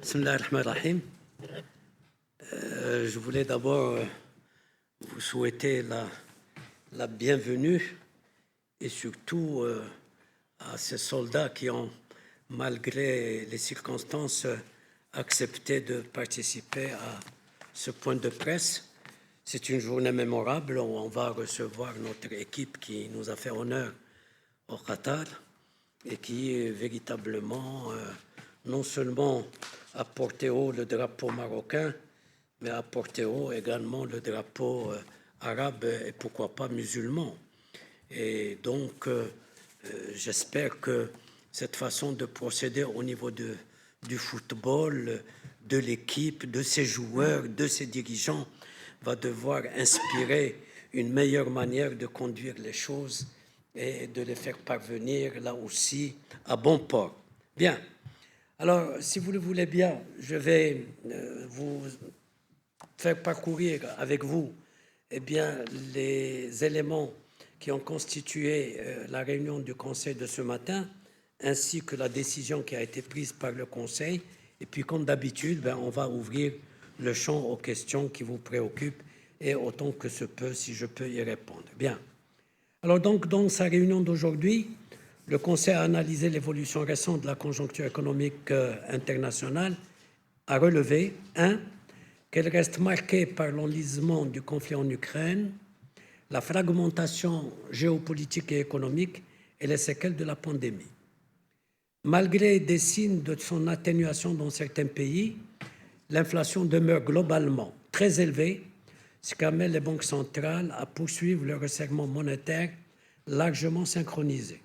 Bismillah ar-Rahman ar-Rahim. Je voulais d'abord vous souhaiter la bienvenue et surtout à ces soldats qui ont, malgré les circonstances, accepté de participer à ce point de presse. C'est une journée mémorable où on va recevoir notre équipe qui nous a fait honneur au Qatar et qui véritablement non seulement a porté haut le drapeau marocain, mais a porté haut également le drapeau arabe et pourquoi pas musulman. Et donc, j'espère que cette façon de procéder au niveau du football, de l'équipe, de ses joueurs, de ses dirigeants, va devoir inspirer une meilleure manière de conduire les choses et de les faire parvenir là aussi à bon port. Bien. Alors, si vous le voulez bien, je vais vous faire parcourir avec vous les éléments qui ont constitué la réunion du Conseil de ce matin, ainsi que la décision qui a été prise par le Conseil. Et puis, comme d'habitude, on va ouvrir le champ aux questions qui vous préoccupent et autant que ce peut, si je peux y répondre. Bien. Alors, donc, dans sa réunion d'aujourd'hui, le Conseil a analysé l'évolution récente de la conjoncture économique internationale, a relevé 1. Qu'elle reste marquée par l'enlisement du conflit en Ukraine, la fragmentation géopolitique et économique et les séquelles de la pandémie. Malgré des signes de son atténuation dans certains pays, l'inflation demeure globalement très élevée, ce qui amène les banques centrales à poursuivre le resserrement monétaire largement synchronisé.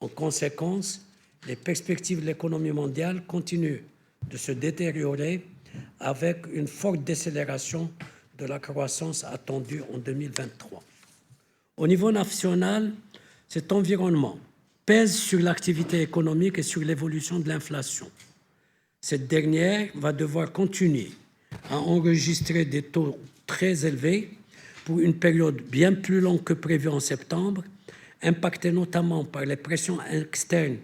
En conséquence, les perspectives de l'économie mondiale continuent de se détériorer avec une forte décélération de la croissance attendue en 2023. Au niveau national, cet environnement pèse sur l'activité économique et sur l'évolution de l'inflation. Cette dernière va devoir continuer à enregistrer des taux très élevés pour une période bien plus longue que prévu en septembre, impactée notamment par les pressions externes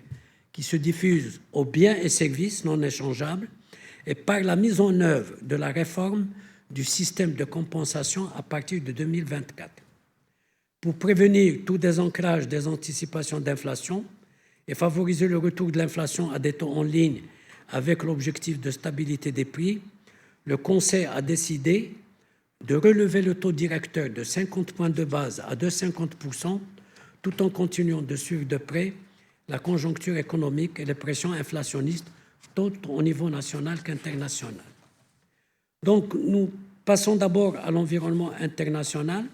qui se diffusent aux biens et services non échangeables et par la mise en œuvre de la réforme du système de compensation à partir de 2024. Pour prévenir tout désancrage des anticipations d'inflation et favoriser le retour de l'inflation à des taux en ligne avec l'objectif de stabilité des prix, le Conseil a décidé de relever le taux directeur de 50 points de base à 2,50%, tout en continuant de suivre de près la conjoncture économique et les pressions inflationnistes, tant au niveau national qu'international. Donc, nous passons d'abord à l'environnement international.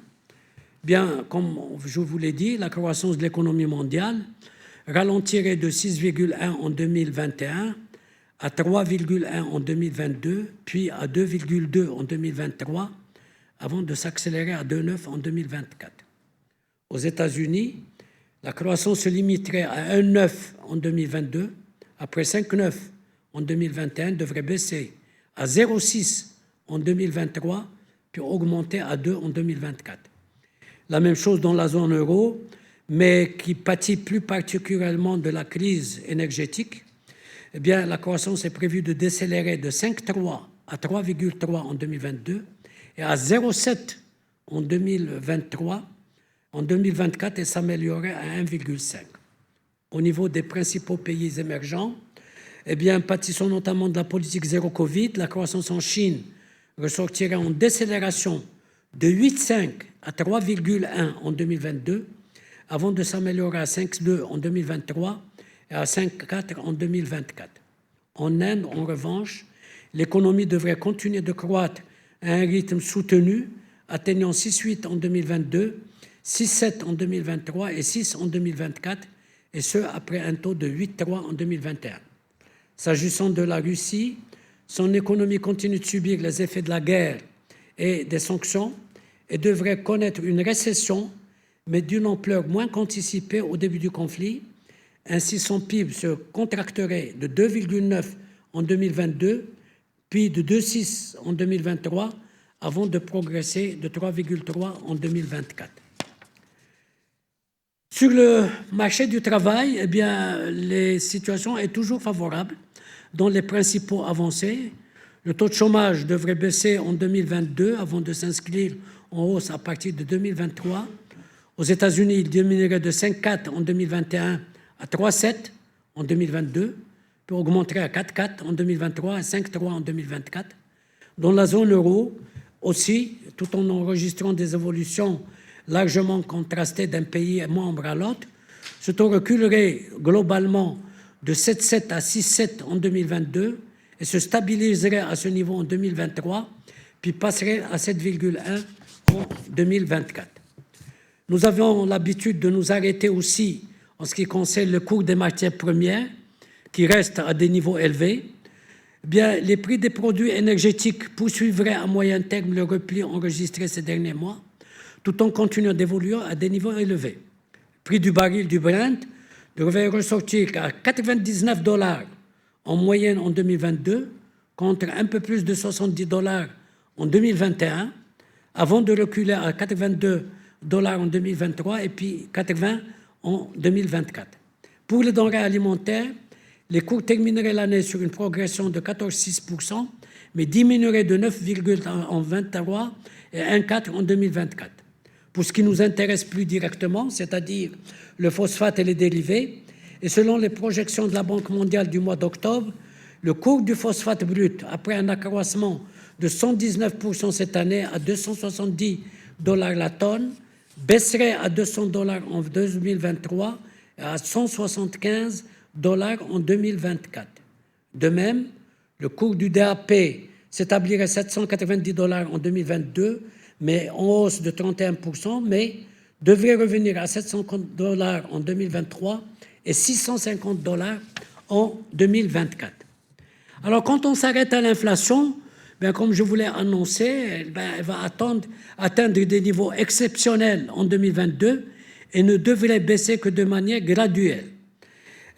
Bien, comme je vous l'ai dit, la croissance de l'économie mondiale ralentirait de 6,1 en 2021 à 3,1 en 2022, puis à 2,2 en 2023, avant de s'accélérer à 2,9 en 2024. Aux États-Unis, la croissance se limiterait à 1,9 en 2022, après 5,9 en 2021, devrait baisser à 0,6 en 2023, puis augmenter à 2 en 2024. La même chose dans la zone euro, mais qui pâtit plus particulièrement de la crise énergétique. Eh bien, la croissance est prévue de décélérer de 5,3 à 3,3 en 2022 et à 0,7 en 2023. En 2024, elle s'améliorerait à 1,5. Au niveau des principaux pays émergents, eh bien, pâtissant notamment de la politique zéro Covid, la croissance en Chine ressortirait en décélération de 8,5 à 3,1 en 2022, avant de s'améliorer à 5,2 en 2023 et à 5,4 en 2024. En Inde, en revanche, l'économie devrait continuer de croître à un rythme soutenu, atteignant 6,8 en 2022, 6,7 en 2023 et 6 en 2024, et ce, après un taux de 8,3 en 2021. S'agissant de la Russie, son économie continue de subir les effets de la guerre et des sanctions et devrait connaître une récession, mais d'une ampleur moins qu'anticipée au début du conflit. Ainsi, son PIB se contracterait de 2,9 en 2022, puis de 2,6 en 2023, avant de progresser de 3,3 en 2024. Sur le marché du travail, eh bien, la situation est toujours favorable dont les principaux avancés. Le taux de chômage devrait baisser en 2022 avant de s'inscrire en hausse à partir de 2023. Aux États-Unis, il diminuerait de 5,4 en 2021 à 3,7 en 2022, puis augmenterait à 4,4 en 2023 et 5,3 en 2024. Dans la zone euro aussi, tout en enregistrant des évolutions largement contrastées d'un pays membre à l'autre, ce taux reculerait globalement de 7,7 à 6,7 en 2022 et se stabiliserait à ce niveau en 2023, puis passerait à 7,1 en 2024. Nous avons l'habitude de nous arrêter aussi en ce qui concerne le cours des matières premières, qui reste à des niveaux élevés. Bien, les prix des produits énergétiques poursuivraient à moyen terme le repli enregistré ces derniers mois, tout en continuant d'évoluer à des niveaux élevés. Le prix du baril du Brent devrait ressortir à $99 en moyenne en 2022, contre un peu plus de $70 en 2021, avant de reculer à $82 en 2023 et puis 80 en 2024. Pour les denrées alimentaires, les cours termineraient l'année sur une progression de 14,6%, mais diminueraient de 9,1 en 2023 et 1,4 en 2024. Pour ce qui nous intéresse plus directement, c'est-à-dire le phosphate et les dérivés, et selon les projections de la Banque mondiale du mois d'octobre, le cours du phosphate brut, après un accroissement de 119% cette année à $270 la tonne, baisserait à $200 en 2023 et à $175 en 2024. De même, le cours du DAP s'établirait à $790 en 2022, mais en hausse de 31%, mais devrait revenir à $750 en 2023 et $650 en 2024. Alors, quand on s'arrête à l'inflation, bien, comme je vous l'ai annoncé, elle va atteindre des niveaux exceptionnels en 2022 et ne devrait baisser que de manière graduelle.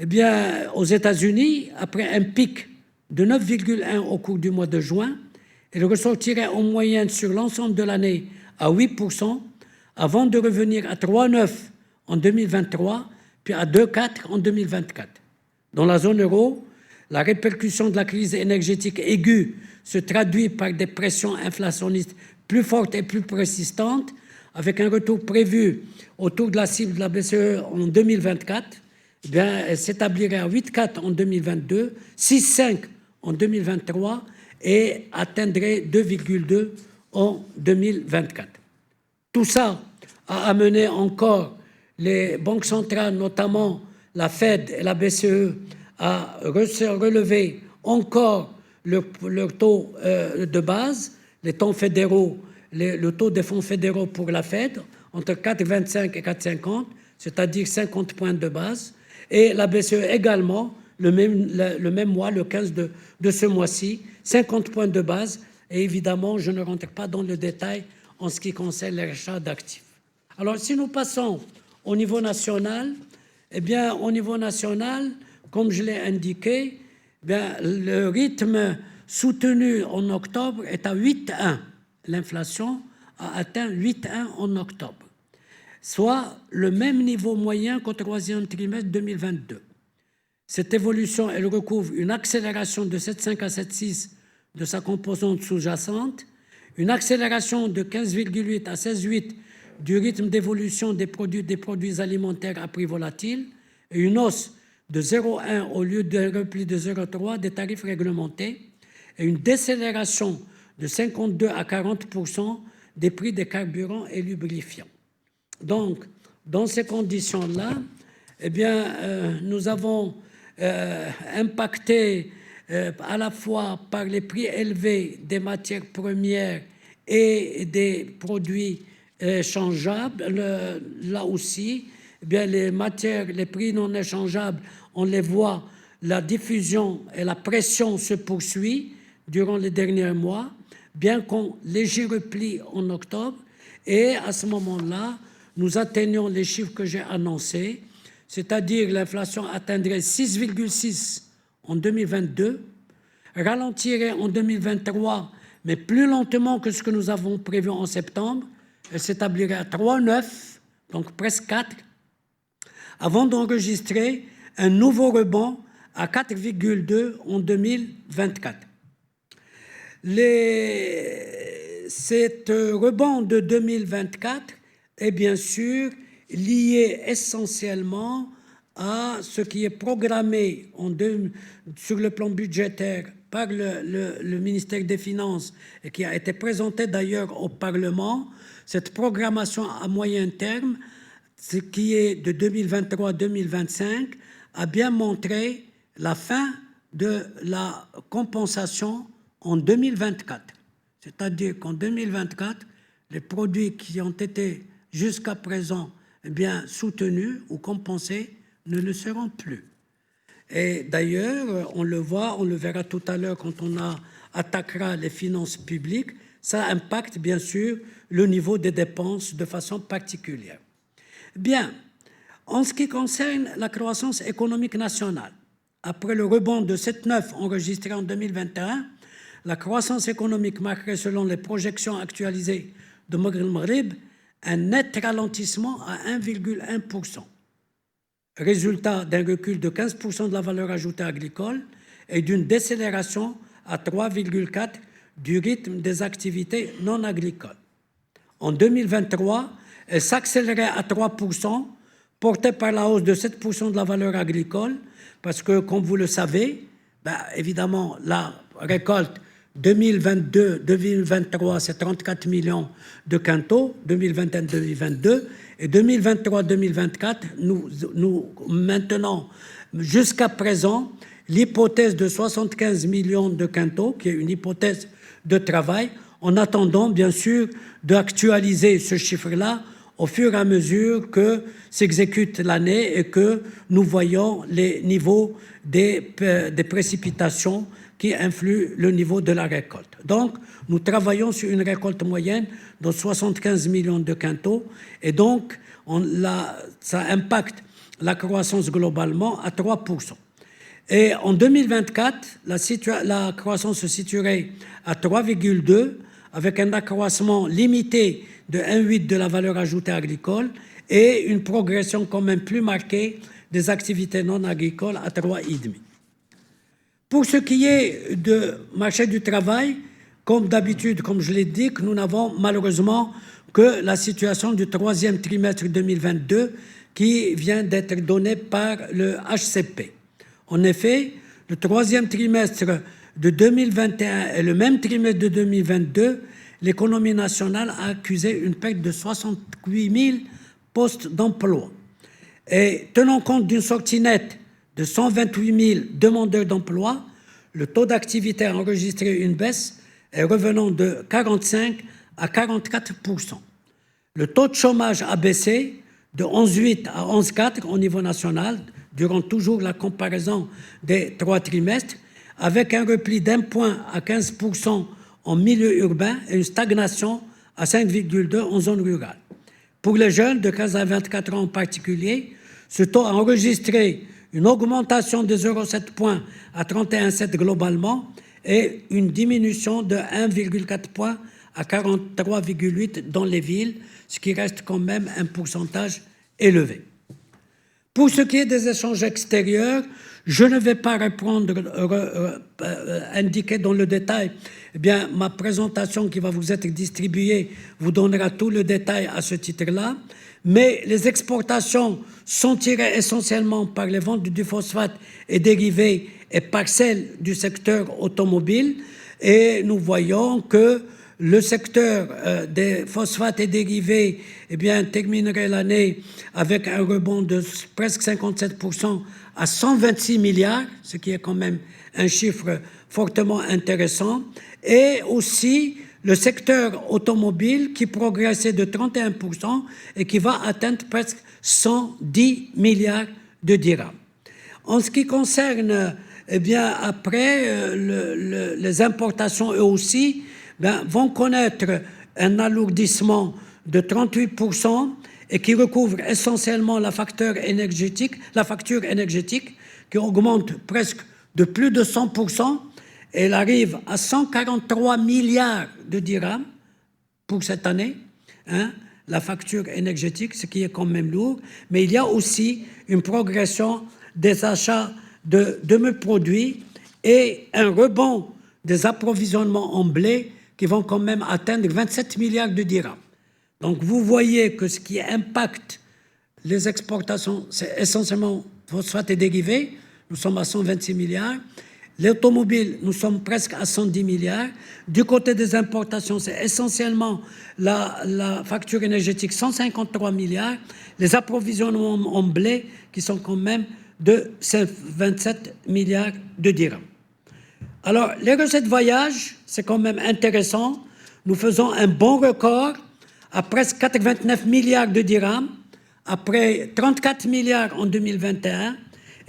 Eh bien, aux États-Unis, après un pic de 9,1 au cours du mois de juin, elle ressortirait en moyenne sur l'ensemble de l'année à 8%, avant de revenir à 3,9 en 2023, puis à 2,4 en 2024. Dans la zone euro, la répercussion de la crise énergétique aiguë se traduit par des pressions inflationnistes plus fortes et plus persistantes, avec un retour prévu autour de la cible de la BCE en 2024. Eh bien, elle s'établirait à 8,4 en 2022, 6,5 en 2023 et atteindrait 2,2 en 2024. Tout ça a amené encore les banques centrales, notamment la Fed et la BCE, à relever encore le taux de base, les taux fédéraux, le taux des fonds fédéraux pour la Fed, entre 4,25 et 4,50, c'est-à-dire 50 points de base, et la BCE également, le même mois, le 15 de ce mois-ci, 50 points de base, et évidemment, je ne rentre pas dans le détail en ce qui concerne les rachats d'actifs. Alors, si nous passons au niveau national, eh bien, au niveau national, comme je l'ai indiqué, bien, le rythme soutenu en octobre est à 8,1. L'inflation a atteint 8,1 en octobre, soit le même niveau moyen qu'au troisième trimestre 2022. Cette évolution, elle recouvre une accélération de 7,5 à 7,6 de sa composante sous-jacente, une accélération de 15,8 à 16,8 du rythme d'évolution des produits alimentaires à prix volatiles et une hausse de 0,1 au lieu d'un repli de 0,3 des tarifs réglementés et une décélération de 52 à 40% des prix des carburants et lubrifiants. Donc, dans ces conditions-là, eh bien, nous avons impacté à la fois par les prix élevés des matières premières et des produits échangeables. Là aussi, eh bien, les prix non échangeables, on les voit, la diffusion et la pression se poursuit durant les derniers mois, bien qu'on léger repli en octobre. Et à ce moment-là, nous atteignons les chiffres que j'ai annoncés, c'est-à-dire l'inflation atteindrait 6,6 en 2022, ralentirait en 2023, mais plus lentement que ce que nous avons prévu en septembre. Elle s'établirait à 3,9, donc presque 4, avant d'enregistrer un nouveau rebond à 4,2 en 2024. Cet rebond de 2024 est bien sûr lié essentiellement à ce qui est programmé sur le plan budgétaire par le ministère des Finances et qui a été présenté d'ailleurs au Parlement. Cette programmation à moyen terme, ce qui est de 2023 à 2025, a bien montré la fin de la compensation en 2024. C'est-à-dire qu'en 2024, les produits qui ont été jusqu'à présent soutenus ou compensés ne le seront plus. Et d'ailleurs, on le voit, on le verra tout à l'heure quand on attaquera les finances publiques, ça impacte bien sûr le niveau des dépenses de façon particulière. Bien, en ce qui concerne la croissance économique nationale, après le rebond de 7,9 enregistré en 2021, la croissance économique marquerait, selon les projections actualisées de Maghreb Maghreb, un net ralentissement à 1,1%, résultat d'un recul de 15% de la valeur ajoutée agricole et d'une décélération à 3,4% du rythme des activités non agricoles. En 2023, elle s'accélérait à 3%, portée par la hausse de 7% de la valeur agricole, parce que, comme vous le savez, évidemment, la récolte 2022-2023, c'est 34 millions de quintaux, 2021-2022, et 2023-2024, nous maintenons jusqu'à présent l'hypothèse de 75 millions de quintaux, qui est une hypothèse de travail, en attendant bien sûr d'actualiser ce chiffre-là au fur et à mesure que s'exécute l'année et que nous voyons les niveaux des précipitations qui influent le niveau de la récolte. Donc, nous travaillons sur une récolte moyenne de 75 millions de quintaux et donc ça impacte la croissance globalement à 3%. Et en 2024, la croissance se situerait à 3,2 avec un accroissement limité de 1,8 de la valeur ajoutée agricole et une progression quand même plus marquée des activités non agricoles à 3,5. Pour ce qui est du marché du travail, comme d'habitude, comme je l'ai dit, que nous n'avons malheureusement que la situation du troisième trimestre 2022 qui vient d'être donnée par le HCP. En effet, le troisième trimestre de 2021 et le même trimestre de 2022, l'économie nationale a accusé une perte de 68 000 postes d'emploi. Et tenant compte d'une sortie nette de 128 000 demandeurs d'emploi, le taux d'activité a enregistré une baisse et revenant de 45 à 44%. Le taux de chômage a baissé de 11,8 à 11,4 au niveau national, durant toujours la comparaison des 3 trimestres, avec un repli d'1 point à 15% en milieu urbain et une stagnation à 5,2 en zone rurale. Pour les jeunes de 15 à 24 ans en particulier, ce taux a enregistré une augmentation de 0,7 points à 31,7 globalement et une diminution de 1,4 points à 43,8 dans les villes, ce qui reste quand même un pourcentage élevé. Pour ce qui est des échanges extérieurs, je ne vais pas indiquer dans le détail. Ma présentation qui va vous être distribuée vous donnera tout le détail à ce titre-là. Mais les exportations sont tirées essentiellement par les ventes du phosphate et dérivés et par celles du secteur automobile. Et nous voyons que le secteur des phosphates et dérivés terminerait l'année avec un rebond de presque 57% à 126 milliards, ce qui est quand même un chiffre fortement intéressant. Et aussi le secteur automobile qui progressait de 31% et qui va atteindre presque 110 milliards de dirhams. En ce qui concerne, après, les importations, eux aussi, vont connaître un alourdissement de 38% et qui recouvre essentiellement la facture énergétique qui augmente presque de plus de 100%. Elle arrive à 143 milliards de dirhams pour cette année, la facture énergétique, ce qui est quand même lourd. Mais il y a aussi une progression des achats de demi-produits et un rebond des approvisionnements en blé qui vont quand même atteindre 27 milliards de dirhams. Donc vous voyez que ce qui impacte les exportations, c'est essentiellement phosphate et dérivés, nous sommes à 126 milliards. L'automobile, nous sommes presque à 110 milliards. Du côté des importations, c'est essentiellement la facture énergétique, 153 milliards. Les approvisionnements en blé, qui sont quand même de 27 milliards de dirhams. Alors, les recettes voyage, c'est quand même intéressant. Nous faisons un bon record à presque 89 milliards de dirhams, après 34 milliards en 2021,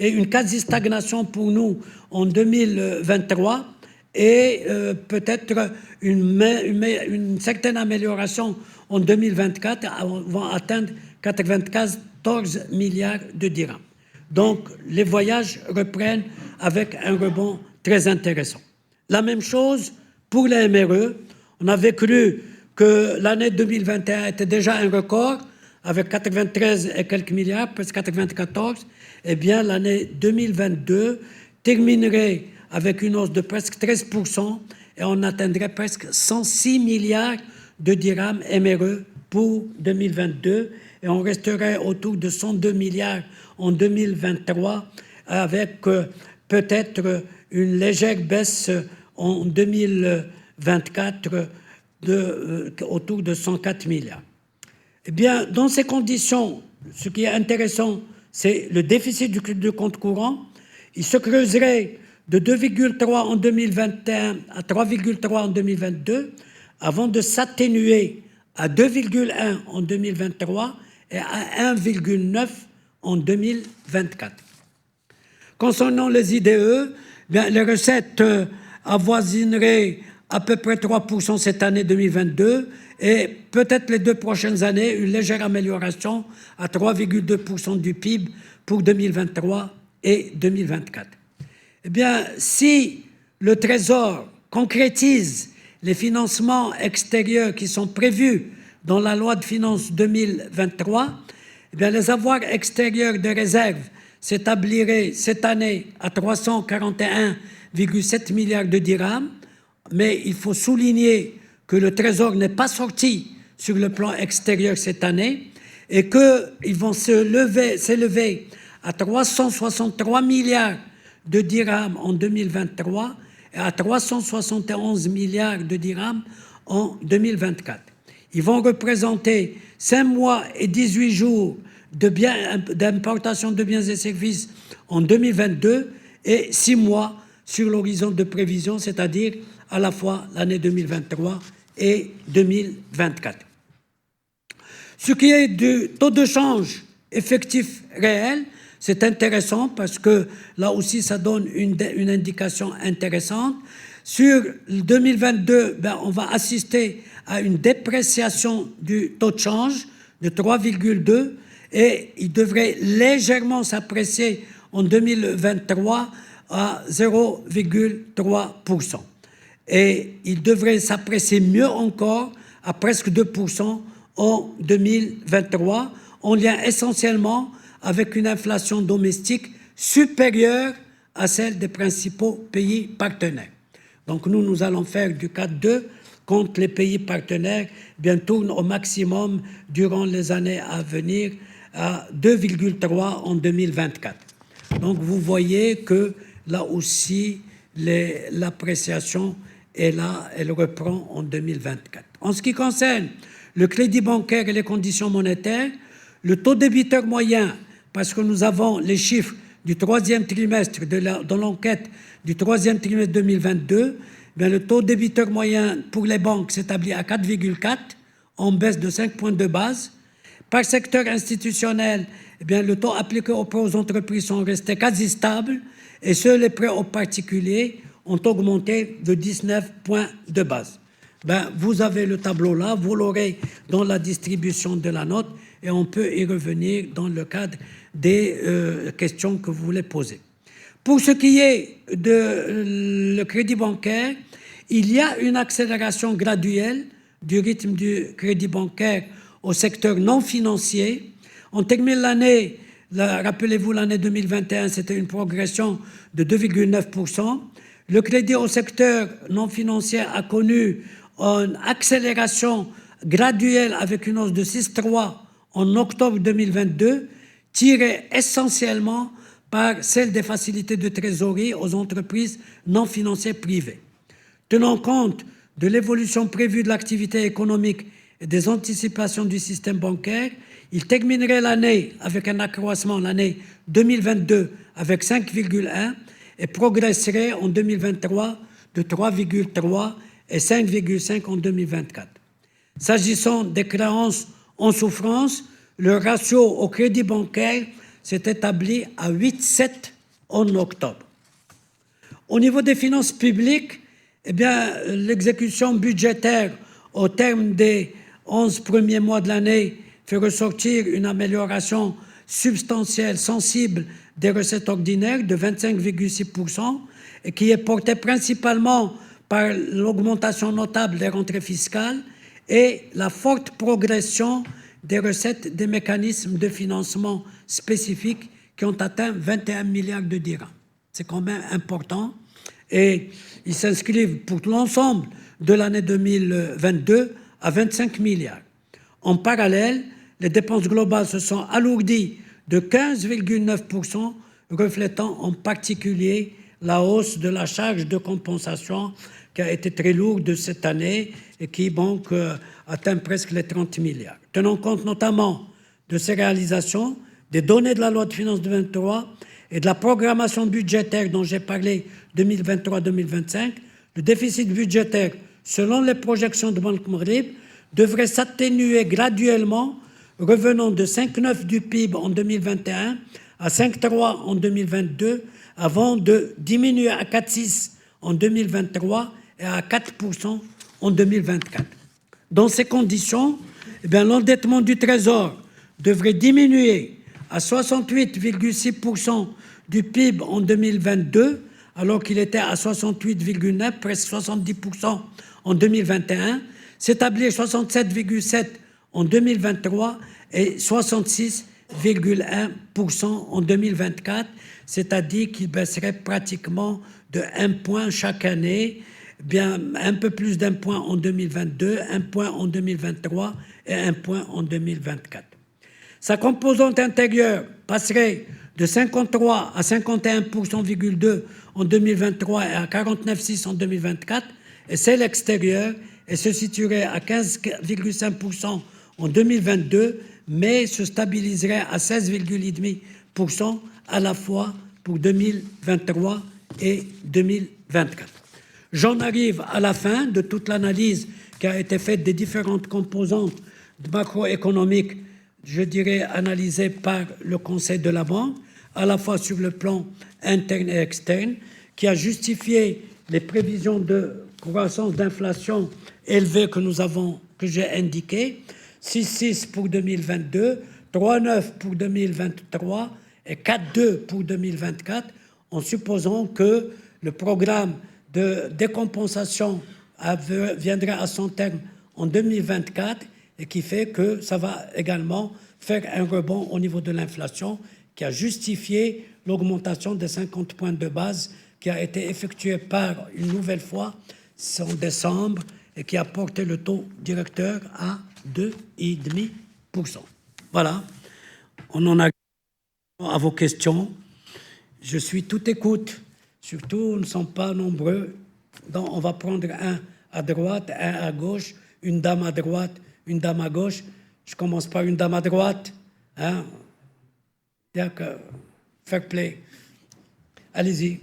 et une quasi-stagnation pour nous en 2023, et peut-être une certaine amélioration en 2024, vont atteindre 94 milliards de dirhams. Donc, les voyages reprennent avec un rebond très intéressant. La même chose pour les MRE. On avait cru que l'année 2021 était déjà un record, avec 93 et quelques milliards, presque 94. Eh bien, l'année 2022 terminerait avec une hausse de presque 13% et on atteindrait presque 106 milliards de dirhams MRE pour 2022 et on resterait autour de 102 milliards en 2023 avec peut-être une légère baisse en 2024 autour de 104 milliards. Eh bien, dans ces conditions, ce qui est intéressant, c'est le déficit du compte courant. Il se creuserait de 2,3 en 2021 à 3,3 en 2022, avant de s'atténuer à 2,1 en 2023 et à 1,9 en 2024. Concernant les IDE, bien, les recettes avoisineraient à peu près 3% cette année 2022 et peut-être les 2 prochaines années, une légère amélioration à 3,2% du PIB pour 2023 et 2024. Eh bien, si le Trésor concrétise les financements extérieurs qui sont prévus dans la loi de finances 2023, eh bien, les avoirs extérieurs de réserve s'établiraient cette année à 341,7 milliards de dirhams, mais il faut souligner que le Trésor n'est pas sorti sur le plan extérieur cette année et qu'ils vont s'élever à 363 milliards de dirhams en 2023 et à 371 milliards de dirhams en 2024. Ils vont représenter 5 mois et 18 jours d'importation de biens et services en 2022 et 6 mois sur l'horizon de prévision, c'est-à-dire à la fois l'année 2023 et 2024. Ce qui est du taux de change effectif réel, c'est intéressant parce que là aussi ça donne une indication intéressante. Sur 2022, on va assister à une dépréciation du taux de change de 3,2 et il devrait légèrement s'apprécier en 2023 à 0,3%. Et il devrait s'apprécier mieux encore à presque 2% en 2023, en lien essentiellement avec une inflation domestique supérieure à celle des principaux pays partenaires. Donc nous allons faire du 4,2 contre les pays partenaires, tourne au maximum durant les années à venir à 2,3 en 2024. Donc vous voyez que là aussi l'appréciation est là, elle reprend en 2024. En ce qui concerne le crédit bancaire et les conditions monétaires, le taux débiteur moyen, parce que nous avons les chiffres du 3e trimestre dans l'enquête du 3e trimestre 2022, le taux débiteur moyen pour les banques s'établit à 4,4, en baisse de 5 points de base. Par secteur institutionnel, le taux appliqué aux prêts aux entreprises sont restés quasi stables et ceux les prêts aux particuliers ont augmenté de 19 points de base. Vous avez le tableau là, vous l'aurez dans la distribution de la note et on peut y revenir dans le cadre des questions que vous voulez poser. Pour ce qui est de le crédit bancaire, il y a une accélération graduelle du rythme du crédit bancaire au secteur non financier. On termine l'année Rappelez-vous, l'année 2021, c'était une progression de 2,9%. Le crédit au secteur non financier a connu une accélération graduelle avec une hausse de 6,3 en octobre 2022, tirée essentiellement par celle des facilités de trésorerie aux entreprises non financières privées. Tenant compte de l'évolution prévue de l'activité économique et des anticipations du système bancaire, il terminerait l'année avec un accroissement l'année 2022 avec 5,1 et progresserait en 2023 de 3,3 et 5,5 en 2024. S'agissant des créances en souffrance, le ratio au crédit bancaire s'est établi à 8,7 en octobre. Au niveau des finances publiques, eh bien, l'exécution budgétaire au terme des 11 premiers mois de l'année fait ressortir une amélioration substantielle, sensible des recettes ordinaires de 25,6% et qui est portée principalement par l'augmentation notable des rentrées fiscales et la forte progression des recettes des mécanismes de financement spécifiques qui ont atteint 21 milliards de dirhams. C'est quand même important et ils s'inscrivent pour l'ensemble de l'année 2022 à 25 milliards. En parallèle, les dépenses globales se sont alourdies de 15,9%, reflétant en particulier la hausse de la charge de compensation qui a été très lourde cette année et qui donc atteint presque les 30 milliards. Tenant compte notamment de ces réalisations, des données de la loi de finances 2023 et de la programmation budgétaire dont j'ai parlé 2023-2025, le déficit budgétaire, selon les projections de Banque Maghreb, devrait s'atténuer graduellement, revenant de 5,9 du PIB en 2021 à 5,3 en 2022, avant de diminuer à 4,6 en 2023 et à 4% en 2024. Dans ces conditions, l'endettement du Trésor devrait diminuer à 68,6% du PIB en 2022, alors qu'il était à 68,9, presque 70% en 2021, s'établir 67,7 en 2023 et 66,1% en 2024, c'est-à-dire qu'il baisserait pratiquement de 1 point chaque année, bien un peu plus d'1 point en 2022, 1 point en 2023 et 1 point en 2024. Sa composante intérieure passerait de 53 à 51,2% en 2023 et à 49,6% en 2024, et celle extérieure et se situerait à 15,5% en 2022, mais se stabiliserait à 16,5% à la fois pour 2023 et 2024. J'en arrive à la fin de toute l'analyse qui a été faite des différentes composantes macroéconomiques, je dirais analysées par le Conseil de la Banque, à la fois sur le plan interne et externe, qui a justifié les prévisions de croissance d'inflation élevées que j'ai indiquées, 6,6 pour 2022, 3,9 pour 2023 et 4,2 pour 2024, en supposant que le programme de décompensation viendra à son terme en 2024 et qui fait que ça va également faire un rebond au niveau de l'inflation qui a justifié l'augmentation des 50 points de base qui a été effectuée par une nouvelle fois en décembre et qui a porté le taux directeur à 2,5%. Voilà, on en a à vos questions. Je suis tout écoute. Surtout, nous ne sommes pas nombreux. Donc, on va prendre un à droite, un à gauche, une dame à droite, une dame à gauche. Je commence par une dame à droite. Hein? Fair play. Allez-y.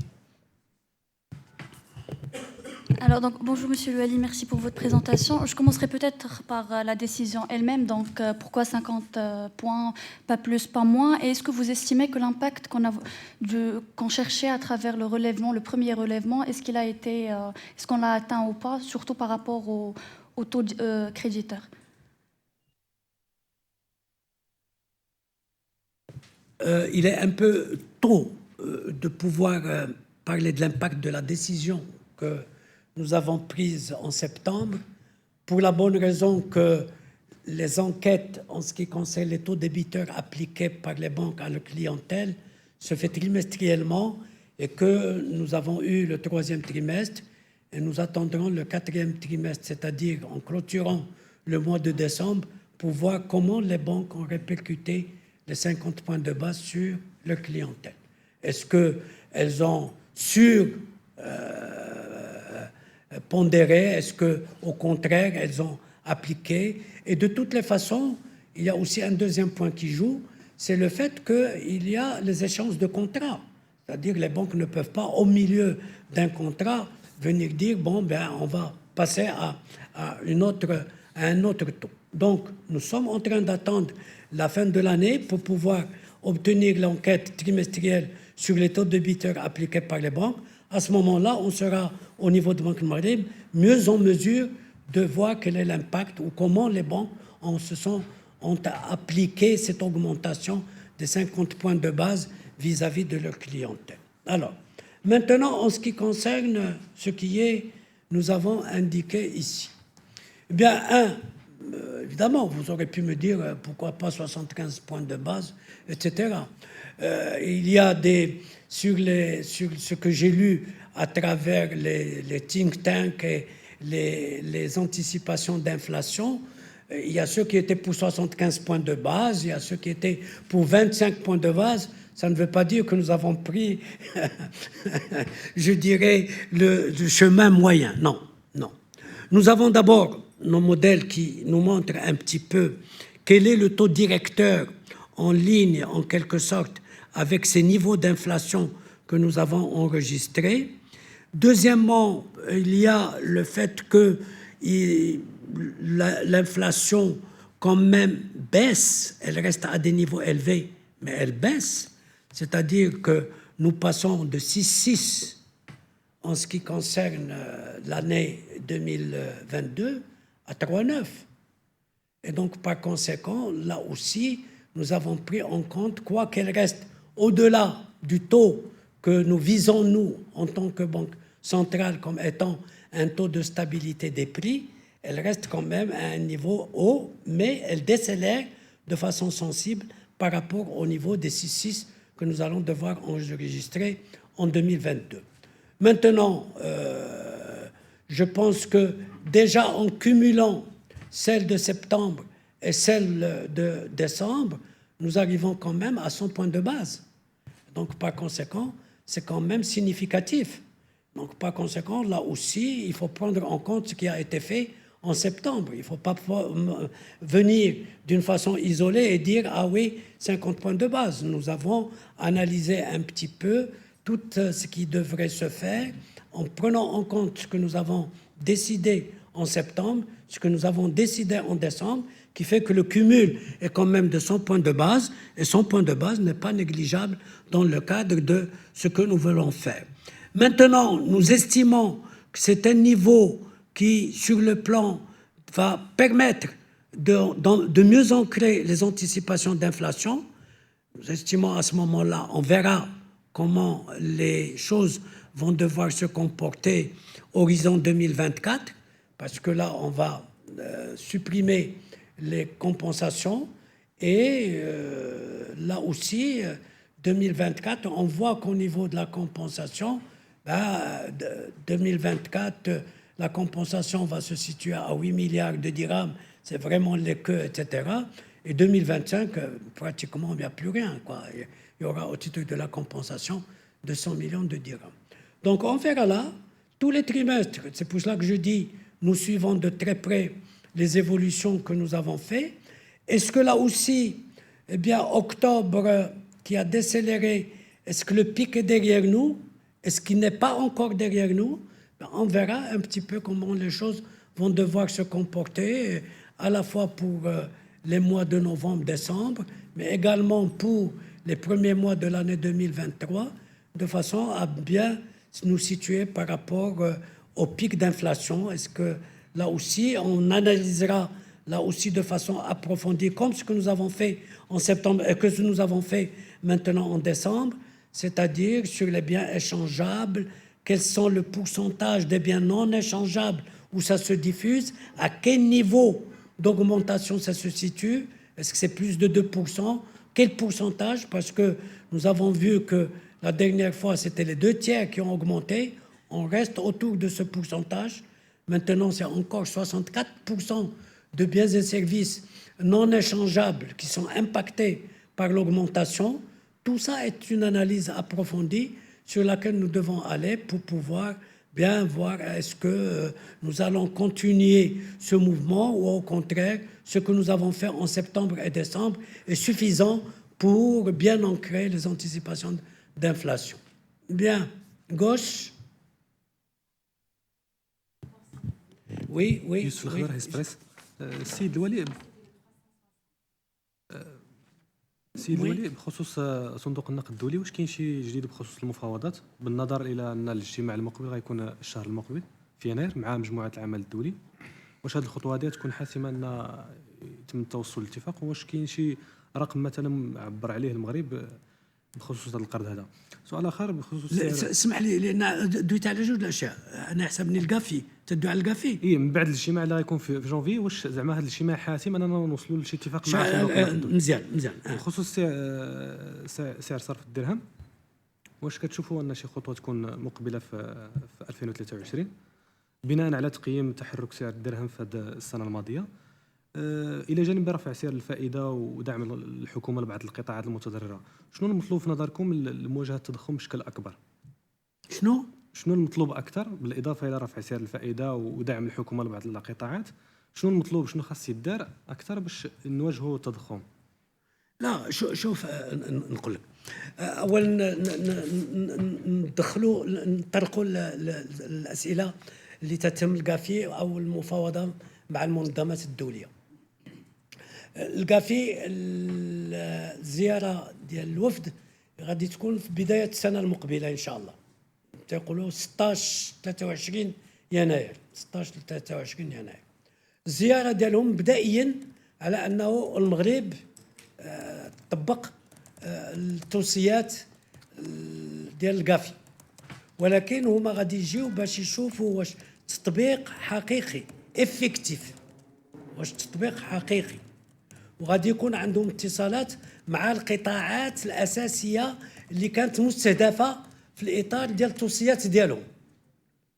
Alors, donc, bonjour Monsieur Louali, merci pour votre présentation. Je commencerai peut-être par la décision elle-même. Donc, pourquoi 50 points, pas plus, pas moins? Et est-ce que vous estimez que l'impact qu'on cherchait à travers le relèvement, le premier relèvement, est-ce qu'on l'a atteint ou pas, surtout par rapport au taux créditeur? Il est un peu tôt de pouvoir parler de l'impact de la décision que nous avons prise en septembre, pour la bonne raison que les enquêtes en ce qui concerne les taux débiteurs appliqués par les banques à leur clientèle se fait trimestriellement et que nous avons eu le 3e trimestre et nous attendrons le 4e trimestre, c'est-à-dire en clôturant le mois de décembre pour voir comment les banques ont répercuté les 50 points de base sur leur clientèle. Est-ce qu'elles ont pondéré? Est-ce qu'au contraire, elles ont appliqué? Et de toutes les façons, il y a aussi un deuxième point qui joue, c'est le fait qu'il y a les échanges de contrats. C'est-à-dire que les banques ne peuvent pas, au milieu d'un contrat, venir dire, bon, ben, on va passer à un autre taux. Donc, nous sommes en train d'attendre la fin de l'année pour pouvoir obtenir l'enquête trimestrielle sur les taux débiteurs appliqués par les banques. À ce moment-là, on sera, au niveau de Banque Maghreb, mieux en mesure de voir quel est l'impact ou comment les banques ont appliqué cette augmentation des 50 points de base vis-à-vis de leur clientèle. Alors, maintenant, en ce qui concerne ce qui est, nous avons indiqué ici. Eh bien, évidemment, vous aurez pu me dire pourquoi pas 75 points de base, etc. Il y a sur ce que j'ai lu à travers les think tanks et les anticipations d'inflation, il y a ceux qui étaient pour 75 points de base, il y a ceux qui étaient pour 25 points de base. Ça ne veut pas dire que nous avons pris, je dirais, le chemin moyen. Non, non. Nous avons d'abord nos modèles qui nous montrent un petit peu quel est le taux directeur en ligne, en quelque sorte, avec ces niveaux d'inflation que nous avons enregistrés. Deuxièmement, il y a le fait que l'inflation, quand même, baisse. Elle reste à des niveaux élevés, mais elle baisse. C'est-à-dire que nous passons de 6,6 en ce qui concerne l'année 2022 à 3,9. Et donc, par conséquent, là aussi, nous avons pris en compte, quoi qu'elle reste au-delà du taux que nous visons, nous, en tant que banque centrale, comme étant un taux de stabilité des prix, elle reste quand même à un niveau haut, mais elle décélère de façon sensible par rapport au niveau des 6,6 que nous allons devoir enregistrer en 2022. Maintenant, je pense que déjà en cumulant celle de septembre et celle de décembre, nous arrivons quand même à 100 points de base. Donc, par conséquent, c'est quand même significatif. Donc, par conséquent, là aussi, il faut prendre en compte ce qui a été fait en septembre. Il ne faut pas venir d'une façon isolée et dire « Ah oui, 50 points de base ». Nous avons analysé un petit peu tout ce qui devrait se faire en prenant en compte ce que nous avons décidé en septembre, ce que nous avons décidé en décembre, qui fait que le cumul est quand même de 100 points de base, et 100 points de base n'est pas négligeable dans le cadre de ce que nous voulons faire. Maintenant, nous estimons que c'est un niveau qui, sur le plan, va permettre de mieux ancrer les anticipations d'inflation. Nous estimons à ce moment-là, on verra comment les choses vont devoir se comporter horizon 2024, parce que là, on va supprimer les compensations et là aussi, 2024, on voit qu'au niveau de la compensation, 2024, la compensation va se situer à 8 milliards de dirhams, c'est vraiment les queues, etc. Et 2025, pratiquement, il n'y a plus rien, quoi. Il y aura au titre de la compensation 200 millions de dirhams. Donc on verra là, tous les trimestres, c'est pour cela que je dis, nous suivons de très près les évolutions que nous avons faites. Est-ce que là aussi, eh bien, octobre qui a décéléré, est-ce que le pic est derrière nous? Est-ce qu'il n'est pas encore derrière nous? On verra un petit peu comment les choses vont devoir se comporter, à la fois pour les mois de novembre, décembre, mais également pour les premiers mois de l'année 2023, de façon à bien nous situer par rapport au pic d'inflation. Est-ce que là aussi, on analysera là aussi de façon approfondie, comme ce que nous avons fait en septembre et que ce que nous avons fait maintenant en décembre, c'est-à-dire sur les biens échangeables, quels sont le pourcentage des biens non échangeables où ça se diffuse, à quel niveau d'augmentation ça se situe? Est-ce que c'est plus de 2%? Quel pourcentage? Parce que nous avons vu que la dernière fois, c'était les 2/3 qui ont augmenté. On reste autour de ce pourcentage. Maintenant, c'est encore 64% de biens et services non échangeables qui sont impactés par l'augmentation. Tout ça est une analyse approfondie sur laquelle nous devons aller pour pouvoir bien voir est-ce que nous allons continuer ce mouvement ou au contraire, ce que nous avons fait en septembre et décembre est suffisant pour bien ancrer les anticipations d'inflation. Bien, gauche. Oui. يوسف الخضر إكسبريس. السيد الولي بخصوص صندوق النقد الدولي، واش كاين شي جديد بخصوص المفاوضات بالنظر الى ان الاجتماع المقبل غيكون الشهر المقبل في يناير مع مجموعه العمل الدولي؟ واش هذه الخطوه هذه تكون حاسمه ان يتم التوصل لاتفاق؟ واش كاين شي رقم مثلا عبر عليه المغرب بخصوص هذا القرض هذا؟ سؤال اخر بخصوص اسمح لي لان دويت على جوج الاشياء. انا حسبني الكافي تدوي على الكافي. اي من بعد الاجتماع اللي غيكون في جونفي، واش زعما هذا الاجتماع حاسم اننا نوصلوا لشي اتفاق مع مزيان. بخصوص سعر صرف الدرهم، واش كتشوفوا ان شي خطوه تكون مقبله في 2023 بناء على تقييم تحرك سعر الدرهم في هذه السنه الماضيه، الى جانب رفع سعر الفائده ودعم الحكومه لبعض القطاعات المتضرره؟ شنو المطلوب في نظركم لمواجهه التضخم بشكل اكبر؟ شنو المطلوب اكثر بالاضافه الى رفع سعر الفائده ودعم الحكومه لبعض القطاعات؟ شنو المطلوب، شنو خاص يدار اكثر باش نواجهوا التضخم؟ لا شوف نقول لك اولا نطرقوا الاسئله اللي تتم الكافي او المفاوضه مع المنظمات الدوليه. الكافي الزياره ديال الوفد غادي تكون في بدايه السنه المقبله ان شاء الله، تيقولوا 16 23 يناير. الزياره ديالهم مبدئيا على انه المغرب طبق التوصيات ديال الكافي، ولكن هما غادي يجيو باش يشوفوا واش تطبيق حقيقي افكتيف، واش تطبيق حقيقي، وغادي يكون عندهم اتصالات مع القطاعات الاساسيه اللي كانت مستهدفه في الاطار ديال التوصيات ديالهم.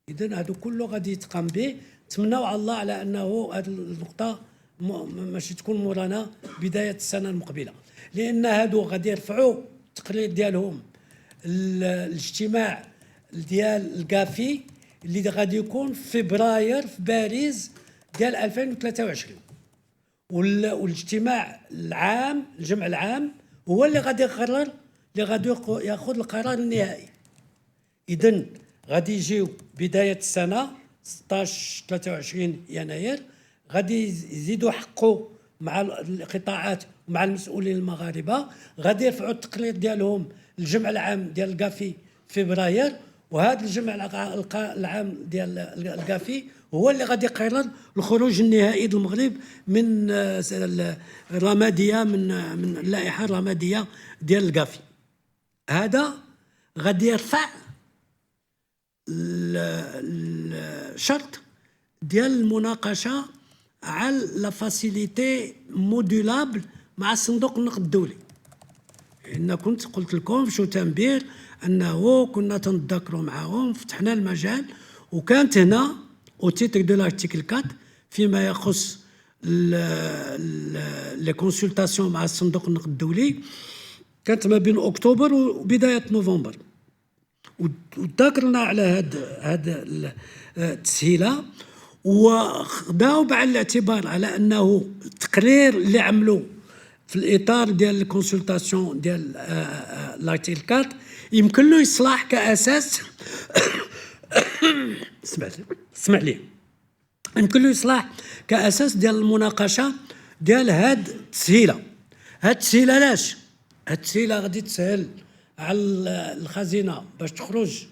اذا هادو كله غادي يتقام به. نتمناو على الله على انه هذه النقطه ماشي تكون مورانا بدايه السنه المقبله، لان هادو غادي يرفعوا التقرير ديالهم الاجتماع ديال الكافي اللي غادي يكون في فبراير في باريس ديال 2023، والاجتماع العام الجمع العام هو اللي غادي يقرر، اللي غادي ياخذ القرار النهائي. اذا غادي يجيو بدايه السنه 16 23 يناير، غادي يزيدوا حقوا مع القطاعات ومع المسؤولين المغاربه، غادي يرفعوا التقرير ديالهم الجمع العام ديال الكافي في فبراير، وهذا الجمع العام ديال الكافي هو اللي غادي يقرر الخروج النهائي للمغرب من الرماديه من اللائحه الرماديه ديال الكافي. هذا غادي يرفع الشرط ديال المناقشه على لا فاسيليتي مودولابل مع صندوق النقد الدولي. إن كنت قلت لكم في شو تنبير انه كنا تنذكروا معاهم، فتحنا المجال، وكانت هنا او تيتر دو لارتيكل 4 فيما يخص لي كونسلطاسيون مع صندوق النقد الدولي، كانت ما بين اكتوبر وبدايه نوفمبر، وذكرنا على هذا التسهيله، وخداو بعين الاعتبار على انه التقرير اللي عملوا في الاطار ديال الكونسلطاسيون ديال لارتيكل 4 يمكن له يصلح كاساس اسمع لي يمكن له يصلح كاساس ديال المناقشه ديال هاد التسهيله. هاد التسهيله علاش؟ هاد التسهيله غادي تسهل على الخزينه باش تخرج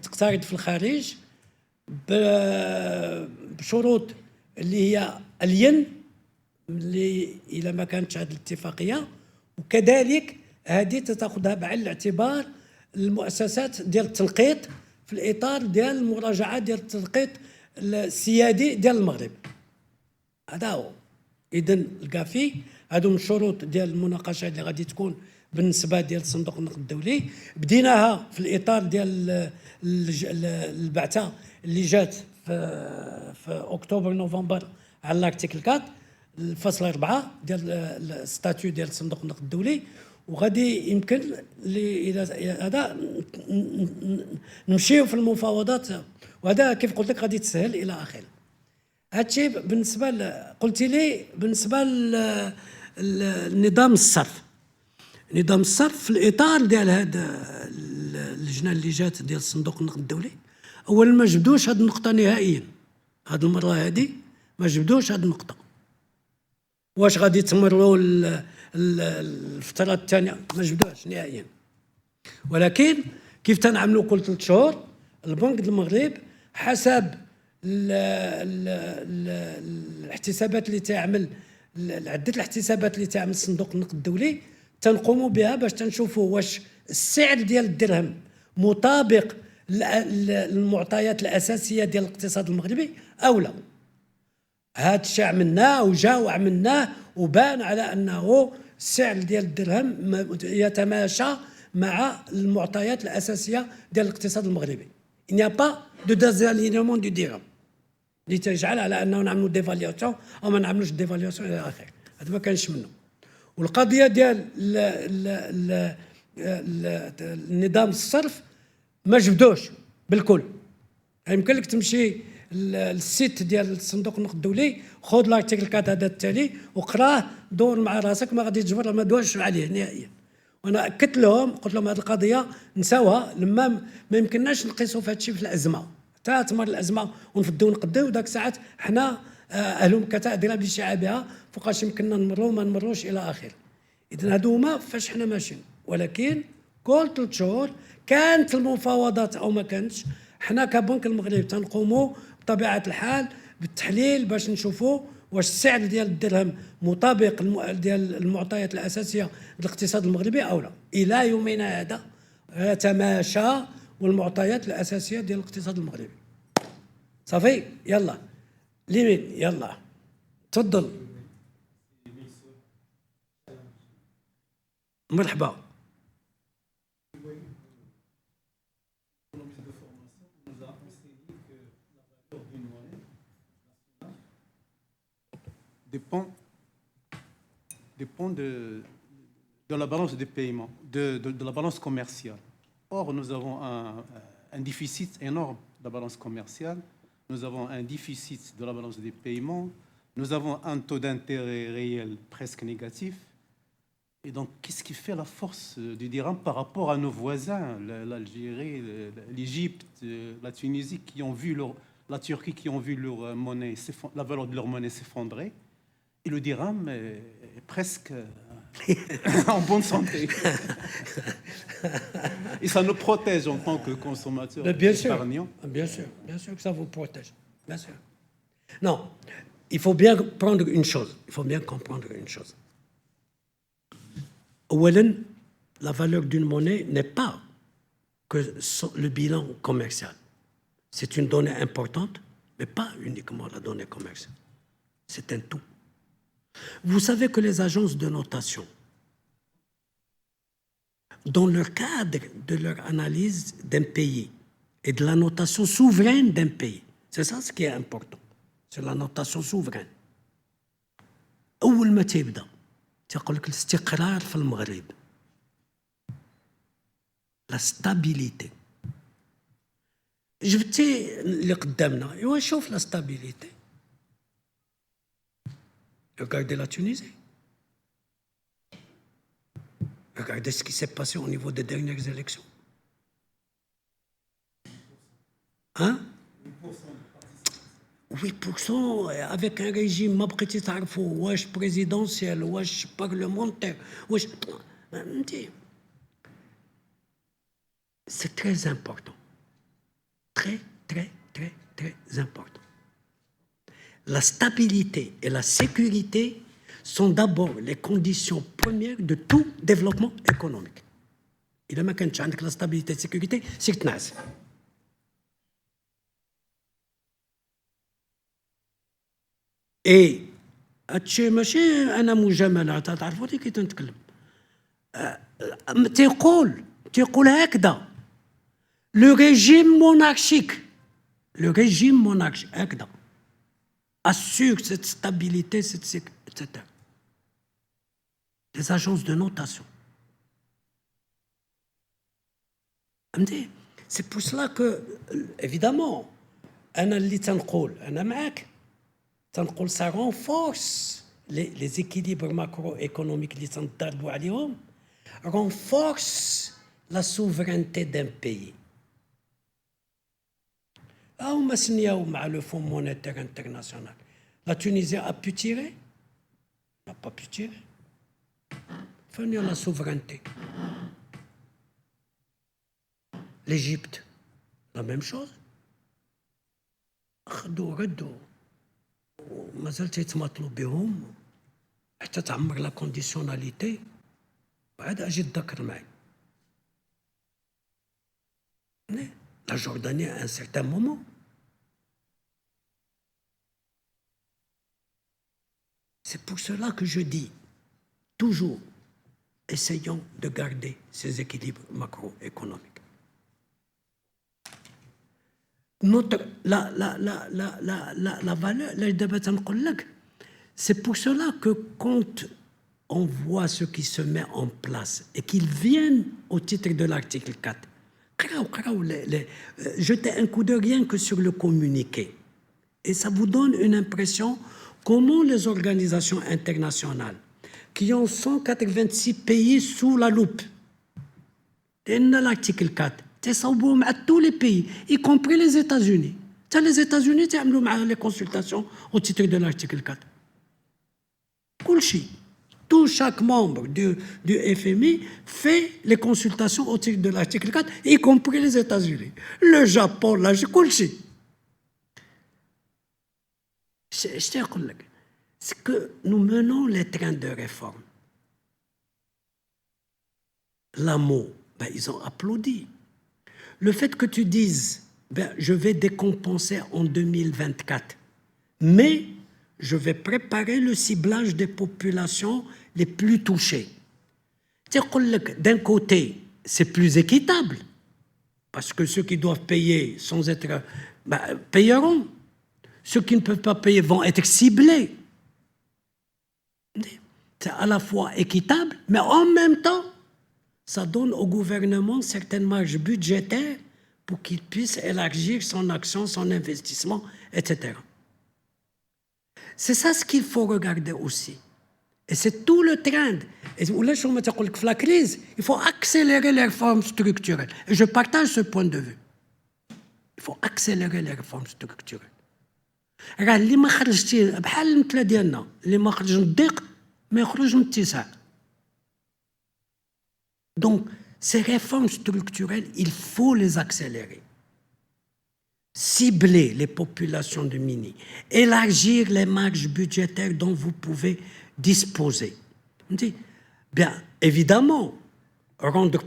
تقترض في الخارج بشروط اللي هي الين اللي الا ما كانتش هذه الاتفاقيه، وكذلك هذه تاخذها بعين الاعتبار المؤسسات ديال التنقيط في الاطار ديال المراجعه ديال التنقيط السيادي ديال المغرب. هذا هو. اذا الكافي هادو من الشروط ديال المناقشه اللي غادي تكون بالنسبه ديال صندوق النقد الدولي. بديناها في الاطار ديال البعثه اللي جات في اكتوبر نوفمبر على الارتيكل 4 الفصل 4 ديال الستاتيو ديال صندوق النقد الدولي. وغادي يمكن الى هذا نمشيو في المفاوضات، وهذا كيف قلت لك غادي تسهل الى اخره. هادشي بالنسبه قلتي لي بالنسبه لنظام الصرف. نظام الصرف في الاطار ديال هذا اللجنه اللي جات ديال صندوق النقد الدولي، اولا ما جبدوش هذه النقطه نهائيا. هذه المره هذه ما جبدوش هذه النقطه. واش غادي تمروا الفتره الثانيه؟ ما جبدوهاش نهائيا. ولكن كيف تنعملوا كل 3 شهور، البنك المغرب حسب الاحتسابات اللي تعمل، عده الاحتسابات اللي تعمل صندوق النقد الدولي تنقوموا بها باش تنشوفوا واش السعر ديال الدرهم مطابق للمعطيات الاساسيه ديال الاقتصاد المغربي او لا. هذا الشيء عملناه وعملناه وبان على انه السعر ديال الدرهم يتماشى مع المعطيات الاساسيه ديال الاقتصاد المغربي. il n'y a pas de désalignement du dirham اللي تجعل على انه نعملوا ديفالياسيون او ما نعملوش ديفالياسيون الى اخره. هذا ما كانش منه. والقضيه ديال النظام الصرف ما جبدوش بالكل. يمكن لك تمشي للسيت ديال صندوق النقد الدولي، خذ الارتيكل 4 هذا التالي وقراه، دور مع راسك، ما غادي تجبر، ما دوش عليه نهائيا. وانا اكدت لهم، قلت لهم هذه القضيه نساوها لما ما يمكنناش نقيسوا في هذا الشيء في الازمه، حتى تمر الازمه ونفدوا ونقدوا. ذاك الساعات حنا اهل مكة ادرى بشعابها فوقاش يمكننا نمروا ما نمروش الى اخره. اذا هادو هما فاش حنا ماشيين. ولكن كل 3 شهور كانت المفاوضات او ما كانتش، حنا كبنك المغرب تنقوموا بطبيعه الحال بالتحليل باش نشوفوا واش السعر ديال الدرهم مطابق ديال المعطيات الاساسيه للاقتصاد المغربي او لا. الى يومنا هذا يتماشى والمعطيات الاساسيه ديال الاقتصاد المغربي. صافي يلا ليمين يلا تفضل. مرحبا. dépend de la balance des paiements, de la balance commerciale. Or, nous avons un déficit énorme de la balance commerciale, nous avons un déficit de la balance des paiements, nous avons un taux d'intérêt réel presque négatif. Et donc, qu'est-ce qui fait la force du dirham par rapport à nos voisins, l'Algérie, l'Égypte, la Tunisie, la Turquie, qui ont vu leur monnaie, la valeur de leur monnaie s'effondrer? Et le dirham est presque en bonne santé. Et ça nous protège en tant que consommateurs épargnants. Bien sûr que ça vous protège. Bien sûr. Non, il faut bien prendre une chose. Il faut bien comprendre une chose. La valeur d'une monnaie n'est pas que le bilan commercial. C'est une donnée importante, mais pas uniquement la donnée commerciale. C'est un tout. Vous savez que les agences de notation, dans le cadre de leur analyse d'un pays et de la notation souveraine d'un pays, c'est ça ce qui est important, c'est la notation souveraine. أول ما تبدأ تقول لك الاستقرار في المغرب، la stabilité. جبتي اللي قدامنا، ايوا شوف la stabilité. Regardez la Tunisie. Regardez ce qui s'est passé au niveau des dernières élections. Hein? 8% avec un régime ما بقيتي تعرفوا واش بريزيدونسيال واش بارلمونتير واش. C'est très important. Très, très, très, très important. La stabilité et la sécurité sont d'abord les conditions premières de tout développement économique. إذا ما كانتش عندك la stabilité et la sécurité سير تنعس. Et هادشي ماشي انا مجامله تعرفوني كي تنتكلم. تيقول هكذا لو ريجيم مونارشيك هكذا assure cette stabilité, cette sécurité, etc. Les agences de notation. C'est pour cela que, évidemment, ça renforce les équilibres macroéconomiques renforce la souveraineté d'un pays. Le Fonds monétaire international. La Tunisie a pu tirer? N'a pas pu tirer. Finir la souveraineté. L'Égypte, la même chose. ردوا ما زالت يتماطلوا بهم حتى تعمر لا كونديسيوناليتي وعاد اجي تذكر معي. La Jordanie à un certain moment. C'est pour cela que je dis toujours, essayons de garder ces équilibres macroéconomiques. La valeur, c'est pour cela que quand on voit ce qui se met en place et qu'ils viennent au titre de l'article 4, jetez un coup d'œil rien que sur le communiqué. Et ça vous donne une impression comment les organisations internationales, qui ont 186 pays sous la loupe, et l'article 4, à tous les pays, y compris les États-Unis. Les États-Unis, les consultations au titre de l'article 4. Chaque membre du FMI fait les consultations au titre de l'article 4, y compris les États-Unis. Le Japon, c'est que nous menons les trains de réforme. L'AMO, ils ont applaudi. Le fait que tu dises, je vais décompenser en 2024, mais je vais préparer le ciblage des populations les plus touchées. D'un côté, c'est plus équitable, parce que ceux qui doivent payer sans être... payeront. Ceux qui ne peuvent pas payer vont être ciblés. C'est à la fois équitable, mais en même temps, ça donne au gouvernement certaines marges budgétaires pour qu'il puisse élargir son action, son investissement, etc. C'est ça ce qu'il faut regarder aussi. Et c'est tout le trend. Et la crise, il faut accélérer les réformes structurelles. Et je partage ce point de vue. Il faut accélérer les réformes structurelles. اللي ما خرجتي بحال المثله ديالنا اللي ما خرج من الضيق ما يخرج من الاتساع. Donc ces réformes structurelles, il faut les accélérer. Cibler les populations de Mini, élargir les marges budgétaires dont vous pouvez disposer. Bien évidemment, rendre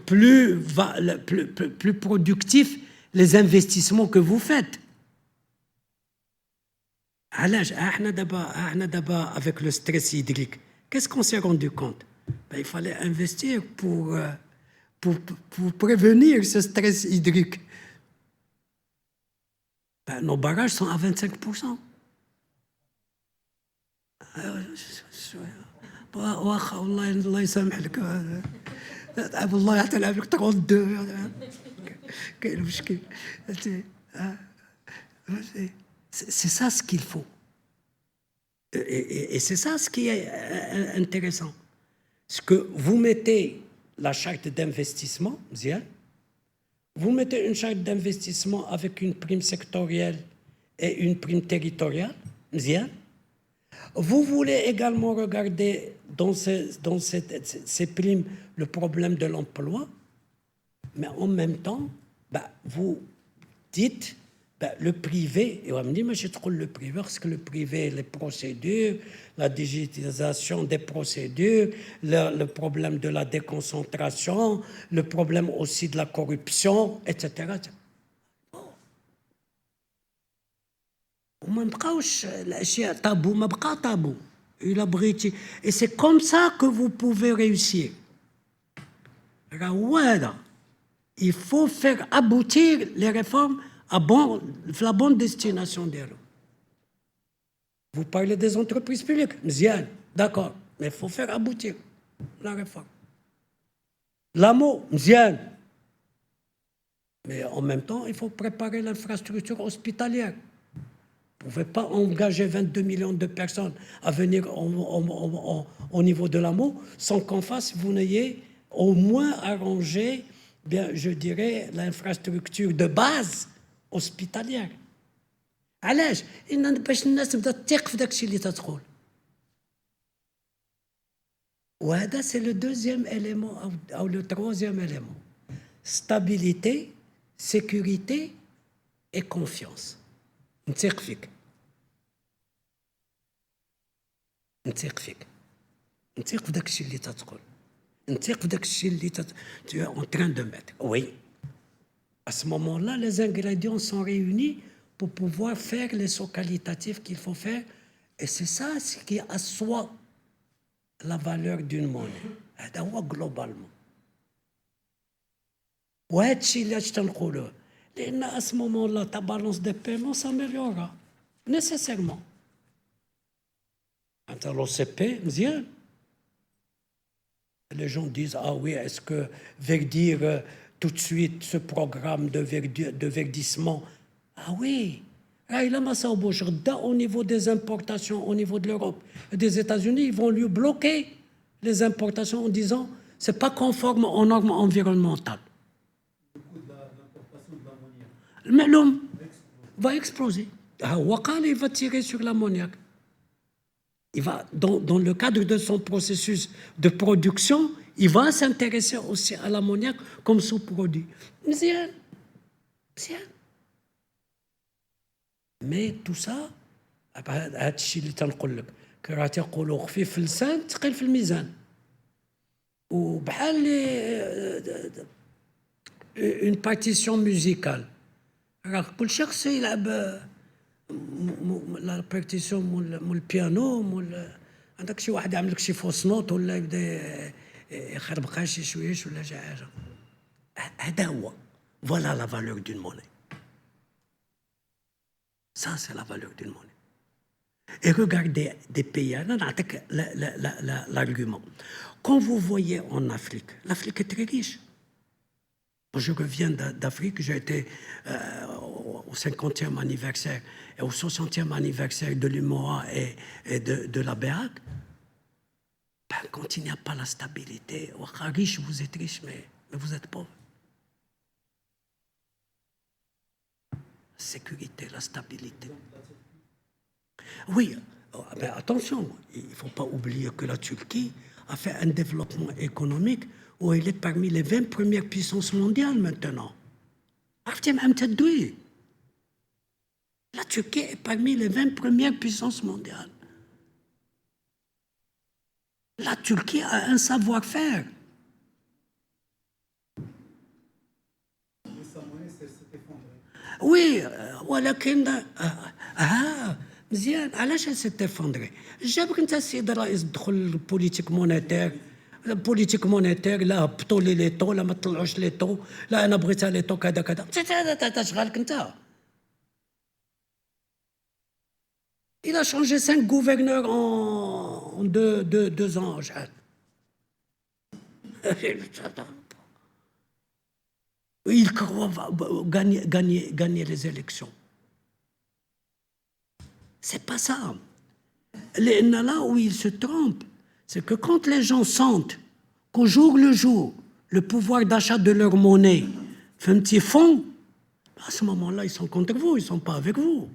plus productifs les investissements que vous faites. Avec le stress hydrique, qu'est-ce qu'on s'est rendu compte? Il fallait investir pour prévenir ce stress hydrique. Nos barrages sont à 25%. الله يسامح لك والله حتى نلعب لك 32 كاين مشكل. C'est ça ce qu'il faut. Et c'est ça ce qui est intéressant. C'est que vous mettez la charte d'investissement, vous mettez une charte d'investissement avec une prime sectorielle et une prime territoriale, vous voulez également regarder dans ces primes le problème de l'emploi, mais en même temps, vous dites le privé, et on me dit, mais je trouve le privé, parce que le privé, les procédures, la digitalisation des procédures, le problème de la déconcentration, le problème aussi de la corruption, etc. وما نبقاوش الاشياء طابو ما بقى طابو Il abrite. Et c'est comme ça que vous pouvez réussir. Il faut faire aboutir les réformes à la bonne destination des gens. Vous parlez des entreprises publiques, d'accord, mais il faut faire aboutir la réforme. L'AMO, mais en même temps, il faut préparer l'infrastructure hospitalière. Vous ne pouvez pas engager 22 millions de personnes à venir au niveau de l'AMO sans qu'en face, vous n'ayez au moins arrangé, bien, je dirais, l'infrastructure de base hospitalière. علاش؟ إن باش الناس تبدا تثيق في داك الشيء اللي تدخل. وهذا c'est le deuxième élément ou le troisième élément. Stabilité, sécurité et confiance. نثيق فيك. نثيق فيك. نثيق في داك الشيء اللي تدخل. نثيق في داك الشيء اللي tu es en train de mettre. Oui. À ce moment-là, les ingrédients sont réunis pour pouvoir faire les sauts qualitatifs qu'il faut faire. Et c'est ça ce qui assoit la valeur d'une monnaie. هذا هو globalement. وهذا الشيء اللي تنقولوه لأن à ce moment-là ta balance de paiement s'améliorera nécessairement. أنت l'OCP مزيان. Les gens disent ah oui, est-ce que verdir tout de suite ce programme de verdissement? Ah oui, au niveau des importations, au niveau de l'Europe et des États-Unis, ils vont lui bloquer les importations en disant c'est pas conforme aux normes environnementales. Mais l'homme va exploser. Il va tirer sur l'ammoniac. Il va, dans le cadre de son processus de production, il va s'intéresser aussi à l'ammoniac comme sous-produit. Mais tout ça, هذا الشيء اللي تنقول لك كراه تيقولوا خفيف في اللسان ثقيل في الميزان. وبحال une partition musicale. راه كل شخص يلعب لا بارتيسيون مول البيانو مول عندك شي واحد يعمل لك شي فوس نوت ولا يبدا يخربقها شي شويش ولا شي حاجه. هذا هو. Voilà la valeur d'une monnaie. Ça, c'est la valeur d'une monnaie. Et regardez des pays, l'argument. Quand vous voyez en Afrique, l'Afrique est très riche. Je reviens d'Afrique, j'ai été au 50e anniversaire et au 60e anniversaire de l'UMOA et de la BEAC. Ben, quand il n'y a pas la stabilité, riche, vous êtes riche, mais vous êtes pauvre. Sécurité, la stabilité. Oui, ben attention, il ne faut pas oublier que la Turquie a fait un développement économique où elle est parmi les 20 premières puissances mondiales maintenant. La Turquie est parmi les 20 premières puissances mondiales. La Turquie a un savoir-faire. Oui, ولكن مزيان علاش s'est effondré جابك انت السيد الرئيس تدخل البوليتيك مونيتير لا هبطوا لي لي طو لا ما طلعوش لي طو لا انا بغيتها لي طو كذا كذا انت شغالك انت. Il a changé 5 gouverneurs en deux ans. Il croit gagner les élections. C'est pas ça. Là où il se trompe, c'est que quand les gens sentent qu'au jour le jour, le pouvoir d'achat de leur monnaie fait un petit fond, à ce moment-là, ils sont contre vous, ils ne sont pas avec vous.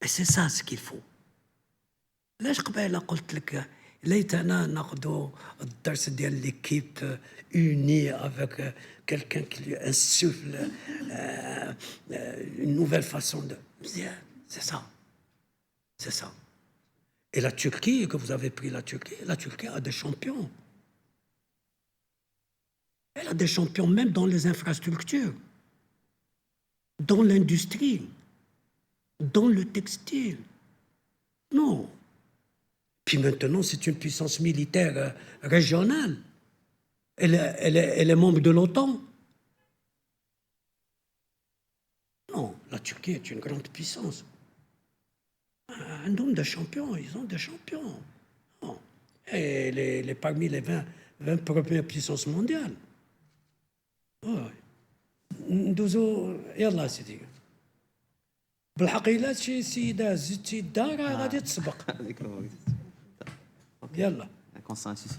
Et c'est ça ce qu'il faut. علاش قبيله قلت لك ليتنا ناخذوا الدرس ديال ليكيب unie avec quelqu'un qui lui insuffle une nouvelle façon de... C'est ça. C'est ça. Et la Turquie, que vous avez pris la Turquie a des champions. Elle a des champions même dans les infrastructures. dans l'industrie, dans le textile. Non. Puis maintenant, c'est une puissance militaire régionale. Elle est membre de l'OTAN. Non, la Turquie est une grande puissance. Un nombre de champions, ils ont des champions. Non. Et parmi les 20 premières puissances mondiales. ندوزو يلا سيدي بالحقيقة شي سيدة زدتي الدار غادي تسبق يلا. Consensus.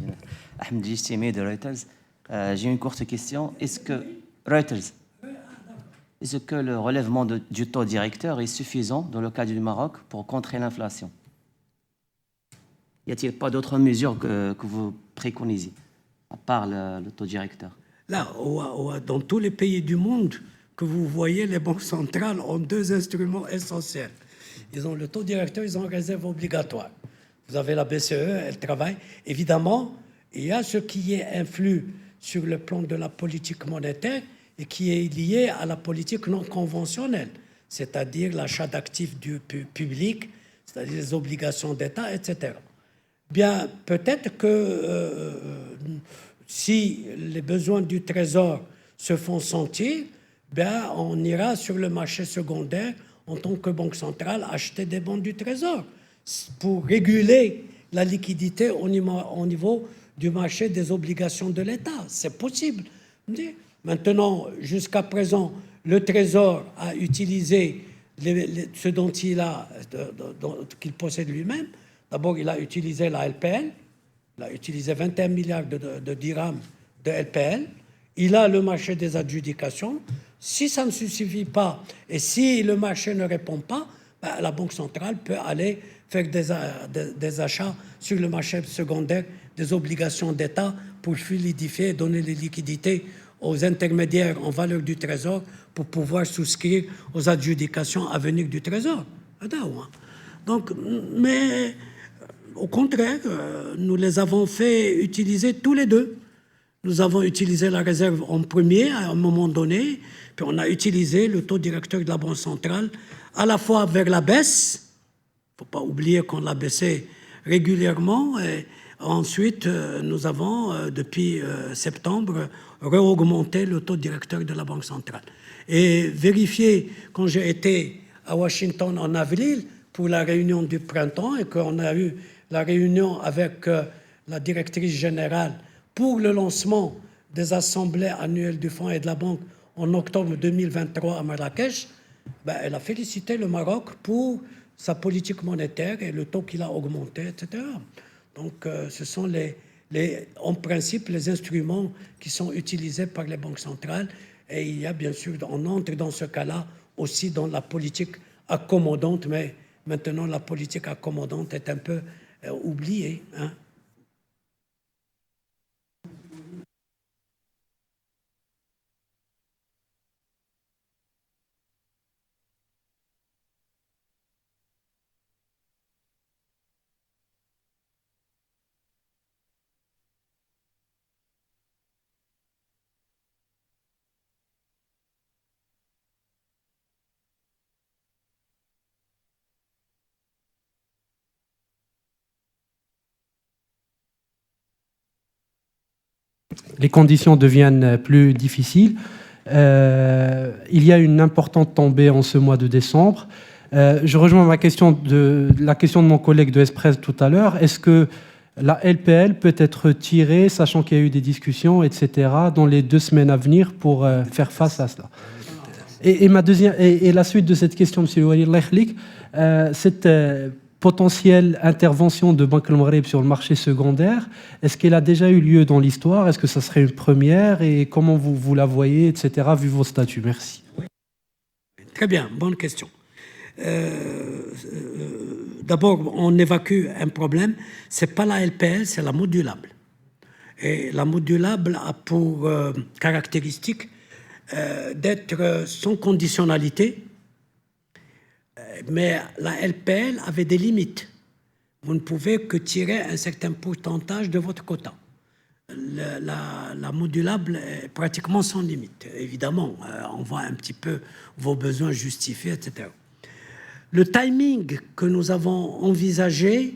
Ahmed Jistimi de Reuters. J'ai une courte question. Est-ce que Reuters, est-ce que le relèvement du taux directeur est suffisant dans le cas du Maroc pour contrer l'inflation? Y a-t-il pas d'autres mesures que vous préconisez à part le taux directeur? Là, dans tous les pays du monde que vous voyez, les banques centrales ont deux instruments essentiels. Ils ont le taux directeur, ils ont une réserve obligatoire. Vous avez la BCE, elle travaille. Évidemment, il y a ce qui influe sur le plan de la politique monétaire et qui est lié à la politique non conventionnelle, c'est-à-dire l'achat d'actifs du public, c'est-à-dire les obligations d'État, etc. Bien, peut-être que si les besoins du Trésor se font sentir, bien, on ira sur le marché secondaire en tant que banque centrale acheter des bons du Trésor pour réguler la liquidité au niveau du marché des obligations de l'État. C'est possible. Maintenant, jusqu'à présent, le Trésor a utilisé ce dont qu'il possède lui-même. D'abord, il a utilisé la LPL. Il a utilisé 21 milliards de dirhams de LPL. Il a le marché des adjudications. Si ça ne suffit pas et si le marché ne répond pas, ben, la Banque centrale peut aller faire des achats sur le marché secondaire des obligations d'État pour fluidifier et donner les liquidités aux intermédiaires en valeur du Trésor pour pouvoir souscrire aux adjudications à venir du Trésor. Donc, mais au contraire, nous les avons fait utiliser tous les deux. Nous avons utilisé la réserve en premier à un moment donné, puis on a utilisé le taux directeur de la Banque centrale à la fois vers la baisse, il ne faut pas oublier qu'on l'a baissé régulièrement, et ensuite nous avons, depuis septembre, réaugmenté le taux directeur de la Banque centrale. Et vérifier, quand j'ai été à Washington en avril pour la réunion du printemps et qu'on a eu la réunion avec la directrice générale pour le lancement des assemblées annuelles du Fonds et de la Banque en octobre 2023 à Marrakech, ben, elle a félicité le Maroc pour sa politique monétaire et le taux qu'il a augmenté, etc. Donc, ce sont en principe les instruments qui sont utilisés par les banques centrales. Et il y a bien sûr, on entre dans ce cas-là aussi dans la politique accommodante, mais maintenant la politique accommodante est un peu oubliée. Hein. Les conditions deviennent plus difficiles. Il y a une importante tombée en ce mois de décembre. Je rejoins la question de mon collègue de Express tout à l'heure. Est-ce que la LPL peut être tirée, sachant qu'il y a eu des discussions, etc., dans les 2 semaines à venir pour faire face à cela? Et la suite de cette question, M. Walid Lechlik, cette potentielle intervention de Banque al-Maghreb sur le marché secondaire, est-ce qu'elle a déjà eu lieu dans l'histoire? Est-ce que ça serait une première? Et comment vous la voyez, etc., vu vos statuts? Merci. Très bien, bonne question. D'abord, on évacue un problème. Ce n'est pas la LPL, c'est la modulable. Et la modulable a pour caractéristique d'être sans conditionnalité, mais la LPL avait des limites. Vous ne pouvez que tirer un certain pourcentage de votre quota. la modulable est pratiquement sans limite. Évidemment, on voit un petit peu vos besoins justifiés, etc. Le timing que nous avons envisagé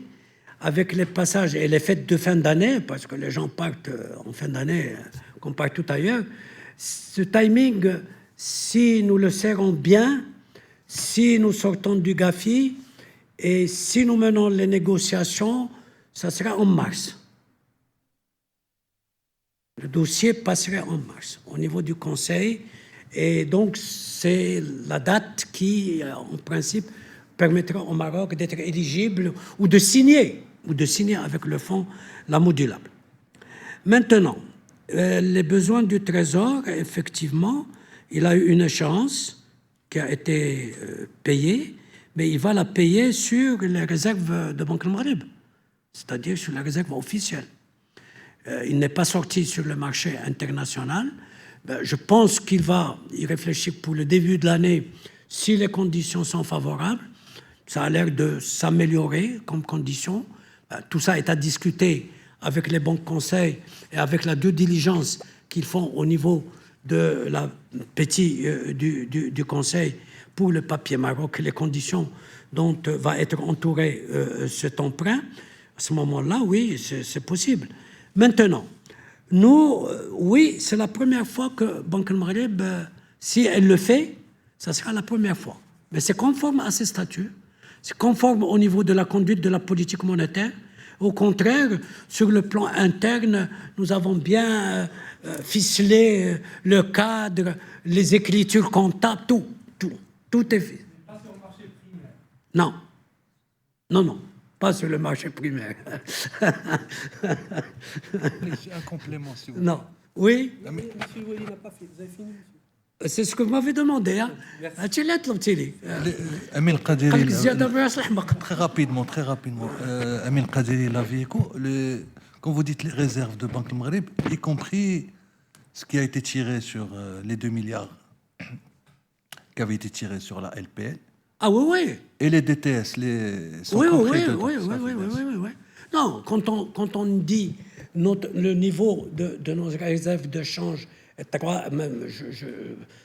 avec les passages et les fêtes de fin d'année, parce que les gens partent en fin d'année comme partout ailleurs, ce timing, si nous le serrons bien, si nous sortons du GAFI et si nous menons les négociations, ça sera en mars. Le dossier passerait en mars au niveau du Conseil et donc c'est la date qui, en principe, permettra au Maroc d'être éligible ou de signer avec le fonds la modulable. Maintenant, les besoins du Trésor, effectivement, il a eu une échéance qui a été payée, mais il va la payer sur les réserves de Banque al-Maghreb, c'est-à-dire sur la réserve officielle. Il n'est pas sorti sur le marché international. Je pense qu'il va y réfléchir pour le début de l'année si les conditions sont favorables. Ça a l'air de s'améliorer comme condition. Tout ça est à discuter avec les banques conseils et avec la due diligence qu'ils font au niveau de la petit du Conseil pour le papier Maroc, les conditions dont va être entouré cet emprunt. À ce moment-là, oui, c'est possible. Maintenant, nous, oui, c'est la première fois que Banque al-Maghreb, si elle le fait, ça sera la première fois. Mais c'est conforme à ses statuts, c'est conforme au niveau de la conduite de la politique monétaire. Au contraire, sur le plan interne, nous avons bien ficelé le cadre, les écritures comptables, tout est fait. Non, pas sur le marché primaire. Un complément, si vous voulez. Non, oui. Monsieur Wali n'a pas fait. Vous avez fini, monsieur? C'est ce que vous m'avez demandé. Hein. Amine Kadiri, Très rapidement. Amine Kadiri, la Vieco, quand vous dites les réserves de Banque al-Maghreb, y compris ce qui a été tiré sur les 2 milliards qui avaient été tirés sur la LPL. Ah oui. Et les DTS, sont compris dedans. Oui. Non, quand on dit le niveau de nos réserves de change,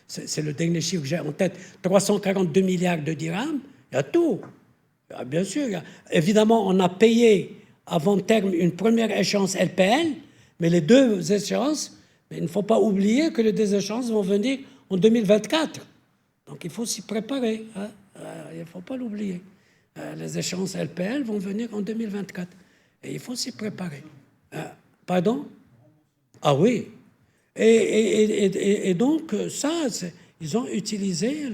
c'est le dernier chiffre que j'ai en tête, 342 milliards de dirhams, il y a tout. Bien sûr, évidemment, on a payé avant terme une première échéance LPL, mais les deux échéances, il ne faut pas oublier que les deux échéances vont venir en 2024. Donc il faut s'y préparer. Hein. Il ne faut pas l'oublier. Les échéances LPL vont venir en 2024. Et il faut s'y préparer. Pardon? Ah oui. Et donc, ça, ils ont utilisé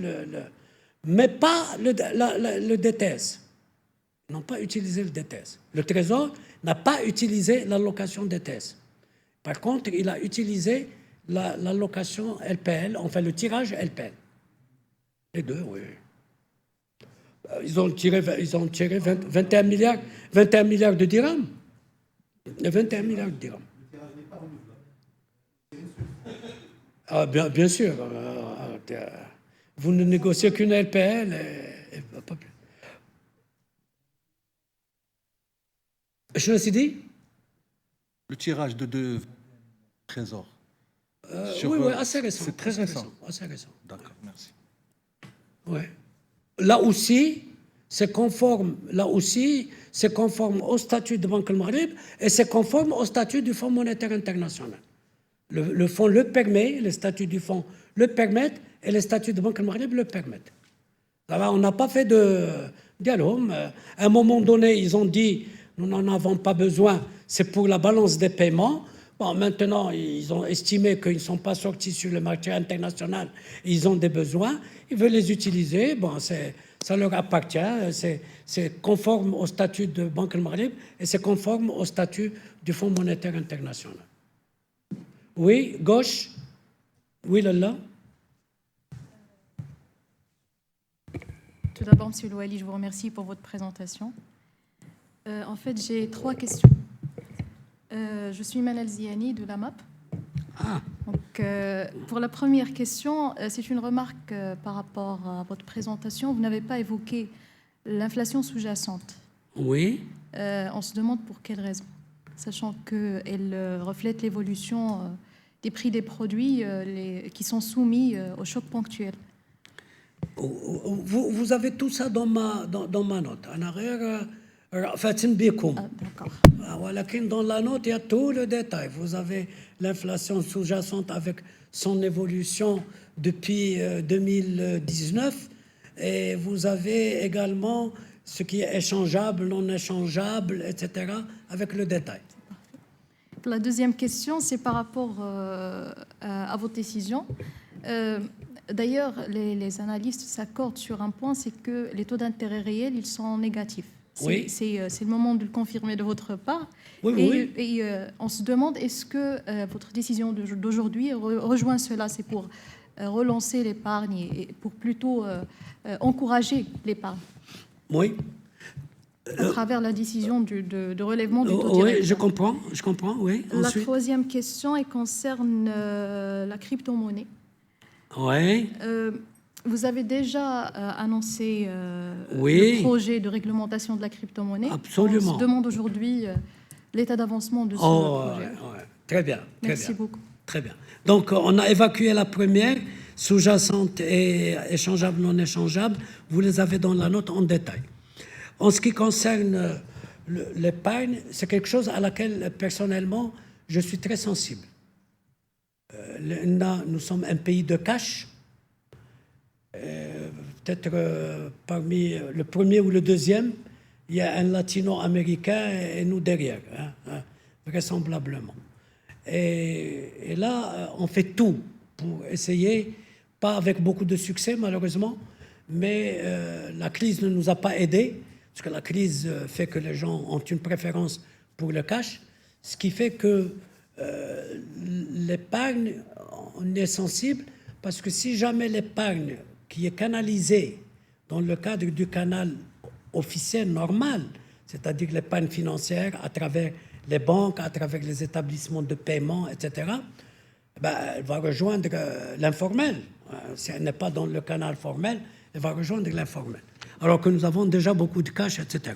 mais pas le DTS. Ils n'ont pas utilisé le DTS. Le Trésor n'a pas utilisé l'allocation DTS. Par contre, il a utilisé l'allocation LPL, enfin le tirage LPL. Les deux, oui. Ils ont tiré 21 milliards de dirhams. 21 milliards de dirhams. Ah, bien sûr. Vous ne négociez qu'une LPL et pas plus. Je me suis dit Le tirage de 2 trésors. Oui, assez récent. C'est très récent. Assez récent. D'accord, merci. Ouais. Là aussi, c'est conforme au statut de Banque al-Maghreb et c'est conforme au statut du Fonds monétaire international. Le fonds le permet, les statuts du fonds le permettent et les statuts de Banque al-Maghreb le permettent. Alors, on n'a pas fait de dialogue. À un moment donné, ils ont dit nous n'en avons pas besoin, c'est pour la balance des paiements. Bon, maintenant, ils ont estimé qu'ils ne sont pas sortis sur le marché international, ils ont des besoins, ils veulent les utiliser. Bon, ça leur appartient, c'est conforme au statut de Banque al-Maghreb et c'est conforme au statut du Fonds monétaire international. Oui, gauche. Oui, là. Tout d'abord, Monsieur Louali, je vous remercie pour votre présentation. En fait, j'ai 3 questions. Je suis Manal Ziani de l'AMAP. Donc, pour la première question, c'est une remarque par rapport à votre présentation. Vous n'avez pas évoqué l'inflation sous-jacente. Oui. On se demande pour quelle raison. sachant qu'elle reflète l'évolution des prix des produits qui sont soumis au choc ponctuel. Vous avez tout ça dans ma note. En arrière, Fatim Bikoum. D'accord. Voilà, dans la note, il y a tout le détail. Vous avez l'inflation sous-jacente avec son évolution depuis 2019 et vous avez également ce qui est échangeable, non échangeable, etc., avec le détail. La deuxième question, c'est par rapport à votre décision. D'ailleurs, les analystes s'accordent sur un point, c'est que les taux d'intérêt réels, ils sont négatifs. Oui. C'est le moment de le confirmer de votre part. Oui. Et on se demande, est-ce que votre décision d'aujourd'hui rejoint cela? C'est pour relancer l'épargne et pour plutôt encourager l'épargne Oui. à travers la décision de relèvement du taux Oui, directeur. je comprends, oui. La Ensuite. troisième question elle concerne la crypto-monnaie. Oui. Vous avez déjà annoncé Oui. le projet de réglementation de la crypto-monnaie. Absolument. On se demande aujourd'hui l'état d'avancement de ce projet. Ouais. Très bien. Merci beaucoup. Très bien. Donc, on a évacué la première, sous-jacente et échangeable, non échangeable. Vous les avez dans la note en détail. En ce qui concerne l'épargne, c'est quelque chose à laquelle, personnellement, je suis très sensible. Nous sommes un pays de cash. Peut-être parmi le premier ou le deuxième, il y a un latino-américain et nous derrière, vraisemblablement. Et là, on fait tout pour essayer, pas avec beaucoup de succès malheureusement, mais la crise ne nous a pas aidés, parce que la crise fait que les gens ont une préférence pour le cash, ce qui fait que l'épargne, on est sensible, parce que si jamais l'épargne qui est canalisée dans le cadre du canal officiel normal, c'est-à-dire l'épargne financière à travers les banques, à travers les établissements de paiement, etc., elle va rejoindre l'informel. Si elle n'est pas dans le canal formel, elle va rejoindre l'informel. Alors que nous avons déjà beaucoup de cash, etc.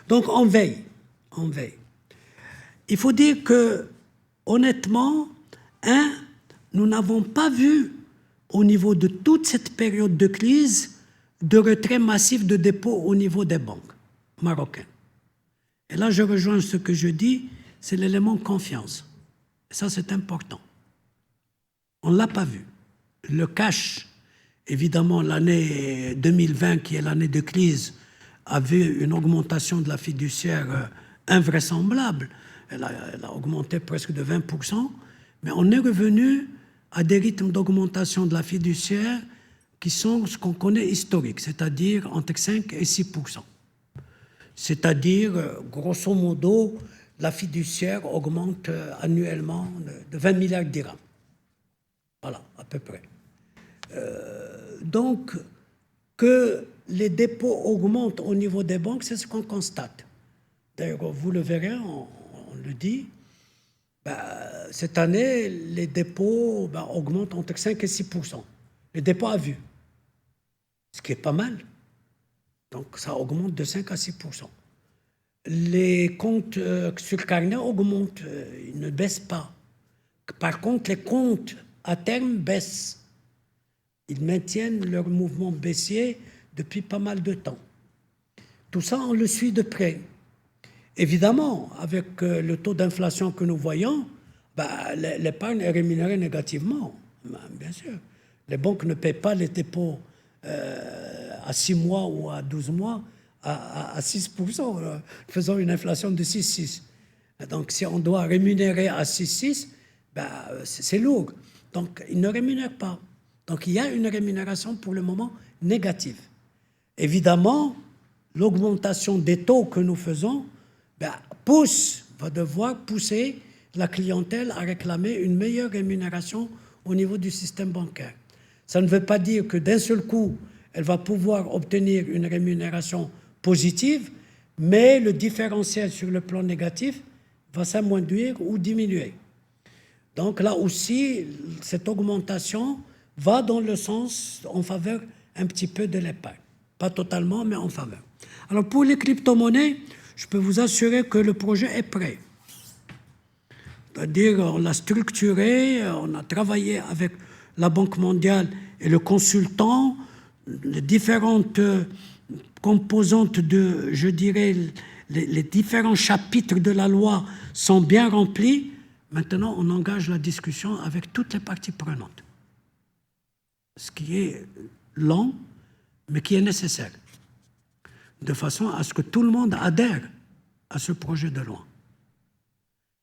Donc on veille. Il faut dire que, honnêtement, nous n'avons pas vu, au niveau de toute cette période de crise, de retrait massif de dépôts au niveau des banques marocaines. Et là, je rejoins ce que je dis, c'est l'élément confiance. Et ça, c'est important. On ne l'a pas vu. Le cash, évidemment, l'année 2020, qui est l'année de crise, a vu une augmentation de la fiduciaire invraisemblable. Elle a augmenté presque de 20%, mais on est revenu à des rythmes d'augmentation de la fiduciaire qui sont ce qu'on connaît historique, c'est-à-dire entre 5 et 6%. C'est-à-dire, grosso modo, la fiduciaire augmente annuellement de 20 milliards de dirhams. Voilà, à peu près. Donc, que les dépôts augmentent au niveau des banques, c'est ce qu'on constate. D'ailleurs, vous le verrez, on le dit, cette année, les dépôts augmentent entre 5 et 6%. Les dépôts à vue, ce qui est pas mal. Donc, ça augmente de 5 à 6%. Les comptes sur carnet augmentent, ils ne baissent pas. Par contre, les comptes à terme baissent. Ils maintiennent leur mouvement baissier depuis pas mal de temps. Tout ça, on le suit de près. Évidemment, avec le taux d'inflation que nous voyons, l'épargne est rémunérée négativement, bien sûr. Les banques ne paient pas les dépôts à 6 mois ou à 12 mois à 6%, faisant une inflation de 6,6. Donc, si on doit rémunérer à 6,6, c'est lourd. Donc, ils ne rémunèrent pas. Donc, il y a une rémunération pour le moment négative. Évidemment, l'augmentation des taux que nous faisons va devoir pousser la clientèle à réclamer une meilleure rémunération au niveau du système bancaire. Ça ne veut pas dire que d'un seul coup, elle va pouvoir obtenir une rémunération positive, mais le différentiel sur le plan négatif va s'amoindrir ou diminuer. Donc là aussi, cette augmentation va dans le sens en faveur un petit peu de l'épargne. Pas totalement, mais en faveur. Alors pour les crypto-monnaies, je peux vous assurer que le projet est prêt. C'est-à-dire, on l'a structuré, on a travaillé avec la Banque mondiale et le consultant, les différentes composantes de, je dirais, les différents chapitres de la loi sont bien remplis. Maintenant, on engage la discussion avec toutes les parties prenantes. Ce qui est lent, mais qui est nécessaire. De façon à ce que tout le monde adhère à ce projet de loi.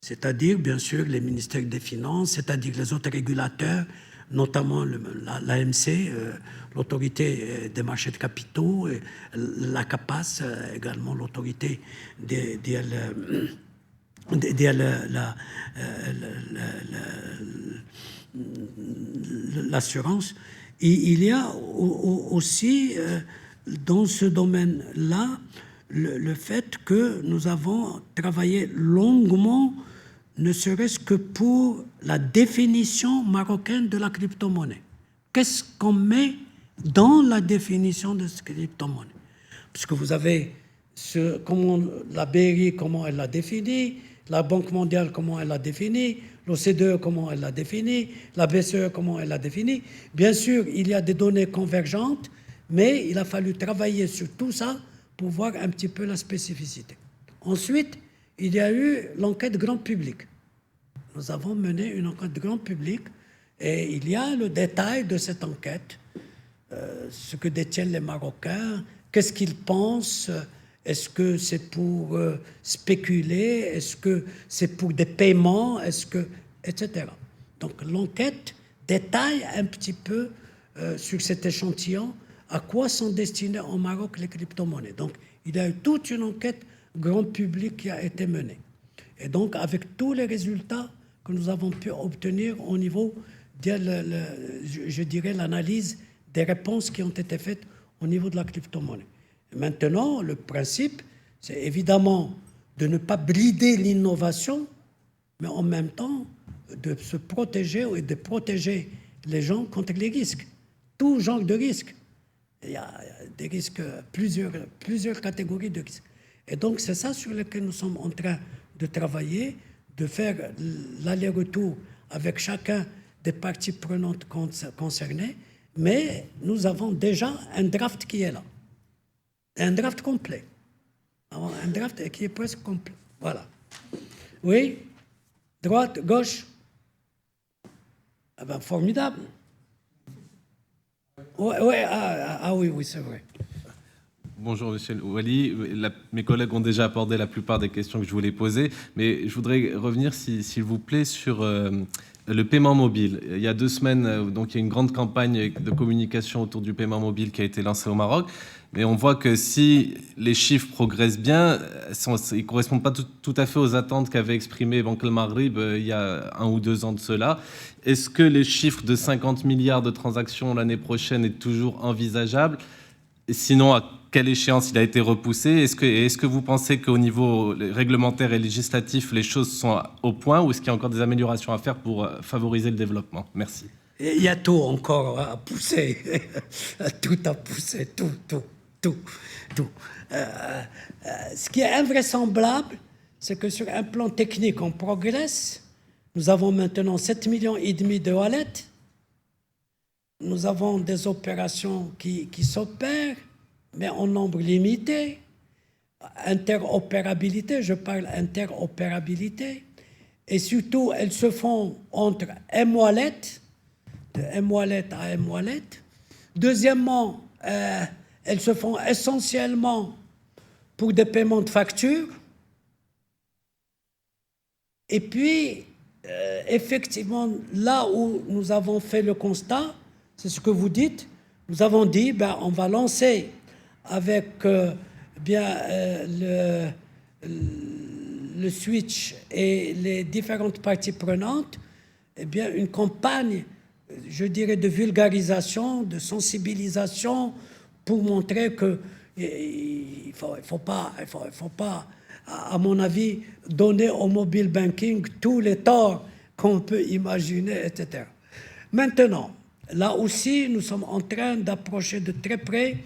C'est-à-dire, bien sûr, les ministères des Finances, c'est-à-dire les autres régulateurs, notamment l'AMC, l'autorité des marchés de capitaux, et la CAPAS, également l'autorité l'assurance. Il y a aussi, dans ce domaine-là, le fait que nous avons travaillé longuement, ne serait-ce que pour la définition marocaine de la crypto-monnaie. Qu'est-ce qu'on met dans la définition de cette crypto-monnaie? Parce que vous avez la BRI, comment elle l'a défini, la Banque mondiale, comment elle l'a défini, l'OCDE, comment elle l'a défini, la BCE, comment elle l'a défini. Bien sûr, il y a des données convergentes, mais il a fallu travailler sur tout ça pour voir un petit peu la spécificité. Ensuite, il y a eu l'enquête grand public. Nous avons mené une enquête grand public et il y a le détail de cette enquête, ce que détiennent les Marocains, qu'est-ce qu'ils pensent, est-ce que c'est pour spéculer, est-ce que c'est pour des paiements, etc. Donc l'enquête détaille un petit peu sur cet échantillon à quoi sont destinées au Maroc les crypto-monnaies. Donc il y a eu toute une enquête grand public qui a été menée. Et donc, avec tous les résultats que nous avons pu obtenir au niveau de, je dirais, l'analyse des réponses qui ont été faites au niveau de la crypto-monnaie. Maintenant, le principe, c'est évidemment de ne pas brider l'innovation, mais en même temps de se protéger et de protéger les gens contre les risques. Tout genre de risques. Il y a des risques, plusieurs catégories de risques. Et donc, c'est ça sur lequel nous sommes en train de travailler, de faire l'aller-retour avec chacun des parties prenantes concernées, mais nous avons déjà un draft qui est là. Un draft complet. Un draft qui est presque complet. Voilà. Oui? Droite, gauche? Ah ben, formidable. Oui, oui, c'est vrai. Bonjour Monsieur Ouali, mes collègues ont déjà abordé la plupart des questions que je voulais poser, mais je voudrais revenir, s'il vous plaît, sur le paiement mobile. Il y a 2 semaines, donc, il y a une grande campagne de communication autour du paiement mobile qui a été lancée au Maroc, mais on voit que si les chiffres progressent bien, ils ne correspondent pas tout à fait aux attentes qu'avait exprimé Banque El Maghrib il y a 1 ou 2 ans de cela. Est-ce que les chiffres de 50 milliards de transactions l'année prochaine est toujours envisageable? Et sinon, à quelle échéance il a été repoussé? Est-ce que vous pensez qu'au niveau réglementaire et législatif, les choses sont au point, ou est-ce qu'il y a encore des améliorations à faire pour favoriser le développement? Merci. Il y a tout encore à pousser. Tout à pousser, tout. Ce qui est invraisemblable, c'est que sur un plan technique, on progresse. Nous avons maintenant 7,5 millions de wallets. Nous avons des opérations qui s'opèrent, mais en nombre limité. Interopérabilité, je parle interopérabilité. Et surtout, elles se font entre M-Wallet, de M-Wallet à M-Wallet. Deuxièmement, elles se font essentiellement pour des paiements de factures. Et puis, effectivement, là où nous avons fait le constat, c'est ce que vous dites, nous avons dit, on va lancer avec le switch et les différentes parties prenantes, une campagne, je dirais, de vulgarisation, de sensibilisation pour montrer que il faut pas, à mon avis, donner au mobile banking tous les torts qu'on peut imaginer, etc. Maintenant, là aussi, nous sommes en train d'approcher de très près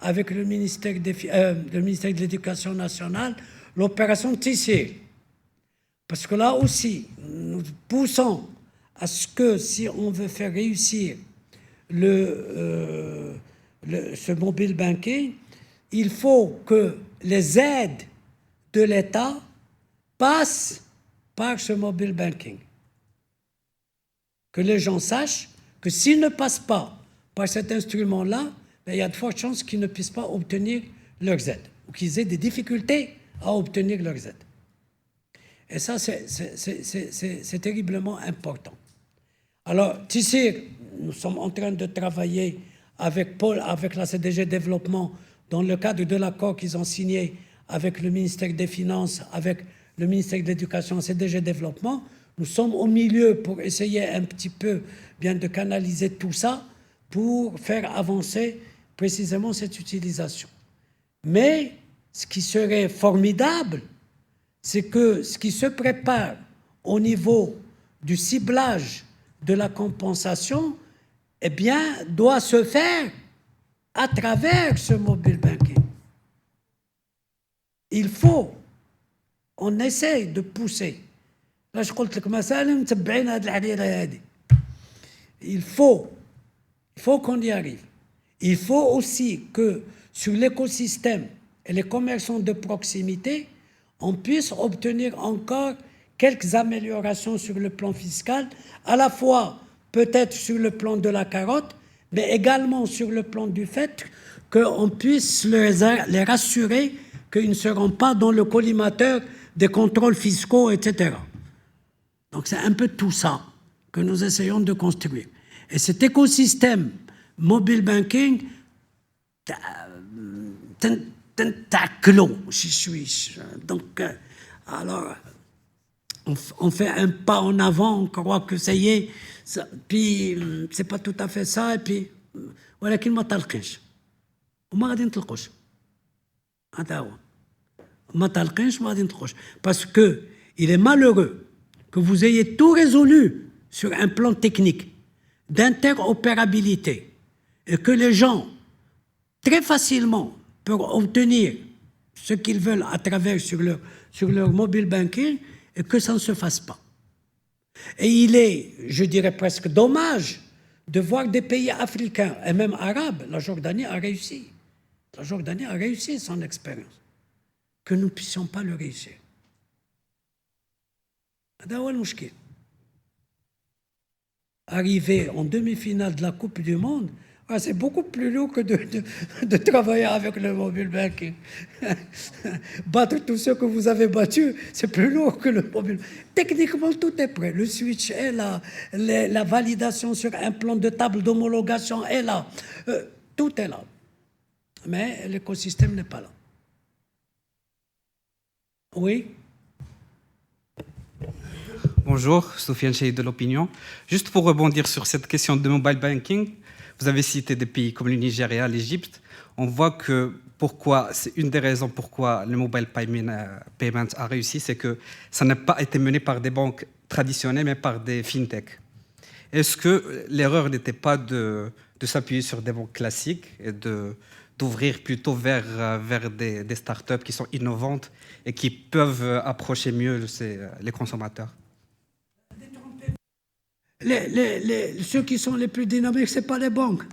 avec le ministère de l'Éducation nationale l'opération Tissé Parce que là aussi, nous poussons à ce que si on veut faire réussir ce mobile banking, il faut que les aides de l'État passent par ce mobile banking. Que les gens sachent que s'ils ne passent pas par cet instrument-là, ben, il y a de fortes chances qu'ils ne puissent pas obtenir leurs aides ou qu'ils aient des difficultés à obtenir leurs aides. Et ça, c'est terriblement important. Alors, Tissir, nous sommes en train de travailler avec Paul, avec la CDG Développement, dans le cadre de l'accord qu'ils ont signé avec le ministère des Finances, avec le ministère de l'Éducation, CDG Développement. Nous sommes au milieu pour essayer un petit peu bien de canaliser tout ça pour faire avancer précisément cette utilisation. Mais ce qui serait formidable, c'est que ce qui se prépare au niveau du ciblage de la compensation, eh bien, doit se faire à travers ce mobile banking. Il faut, on essaye de pousser. Là, je قلت لك مثلا متبعين هذه الحريره هذه. Il faut qu'on y arrive. Il faut aussi que sur l'écosystème et les commerçants de proximité, on puisse obtenir encore quelques améliorations sur le plan fiscal, à la fois peut-être sur le plan de la carotte, mais également sur le plan du fait qu'on puisse les rassurer qu'ils ne seront pas dans le collimateur des contrôles fiscaux, etc. Donc c'est un peu tout ça que nous essayons de construire. Et cet écosystème mobile banking, donc, alors, on fait un pas en avant, on croit que ça y est, ça, puis c'est pas tout à fait ça, et puis, ولكن ما طلقينش وما غادي نطلقوش هذا هو ما طلقينش ما غادي نطلقوش parce que il est malheureux que vous ayez tout résolu sur un plan technique d'interopérabilité et que les gens très facilement peuvent obtenir ce qu'ils veulent à travers sur leur mobile banking et que ça ne se fasse pas. Et il est, je dirais presque dommage de voir des pays africains et même arabes, la Jordanie a réussi. La Jordanie a réussi son expérience. Que nous ne puissions pas le réussir. Arriver en demi-finale de la Coupe du Monde, c'est beaucoup plus lourd que de travailler avec le mobile banking. Battre tous ceux que vous avez battus, c'est plus lourd que le mobile. Techniquement, tout est prêt. Le switch est là, la validation sur un plan de table d'homologation est là. Tout est là. Mais l'écosystème n'est pas là. Oui. Bonjour, Sofiane Cheikh de l'Opinion. Juste pour rebondir sur cette question de mobile banking, vous avez cité des pays comme le Nigeria, l'Égypte. On voit que c'est une des raisons pourquoi le mobile payment a réussi, c'est que ça n'a pas été mené par des banques traditionnelles, mais par des fintechs. Est-ce que l'erreur n'était pas de s'appuyer sur des banques classiques et d'ouvrir plutôt vers des startups qui sont innovantes et qui peuvent approcher mieux les consommateurs? Ceux qui sont les plus dynamiques, ce n'est pas les banques,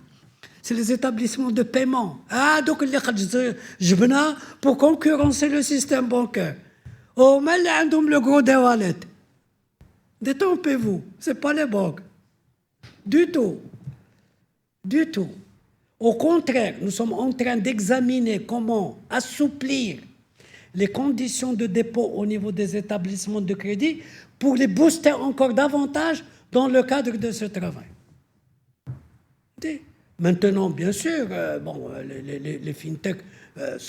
c'est les établissements de paiement. Ah, donc je venais pour concurrencer le système bancaire. Oh, mais là, le gros des wallets. Détrompez-vous, ce n'est pas les banques. Du tout. Du tout. Au contraire, nous sommes en train d'examiner comment assouplir les conditions de dépôt au niveau des établissements de crédit pour les booster encore davantage dans le cadre de ce travail. Maintenant, bien sûr, les fintechs,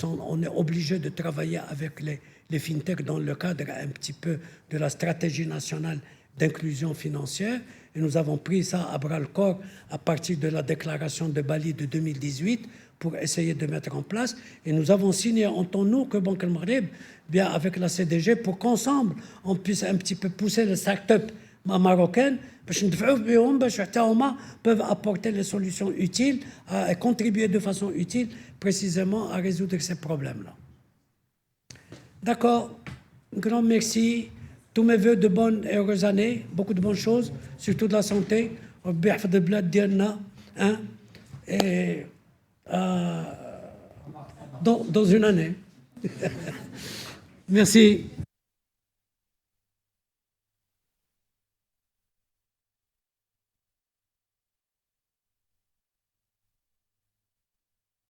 on est obligé de travailler avec les fintechs dans le cadre un petit peu de la stratégie nationale d'inclusion financière. Et nous avons pris ça à bras-le-corps à partir de la déclaration de Bali de 2018 pour essayer de mettre en place. Et nous avons signé entre nous que Banque al-Maghreb, bien avec la CDG, pour qu'ensemble, on puisse un petit peu pousser les startups marocaines peuvent apporter les solutions utiles et contribuer de façon utile précisément à résoudre ces problèmes-là. D'accord. Un grand merci. tous mes voeux de bonnes et heureuses années, beaucoup de bonnes choses, surtout de la santé. ربي يحفظ البلاد ديالنا, hein, et dans une année. Merci.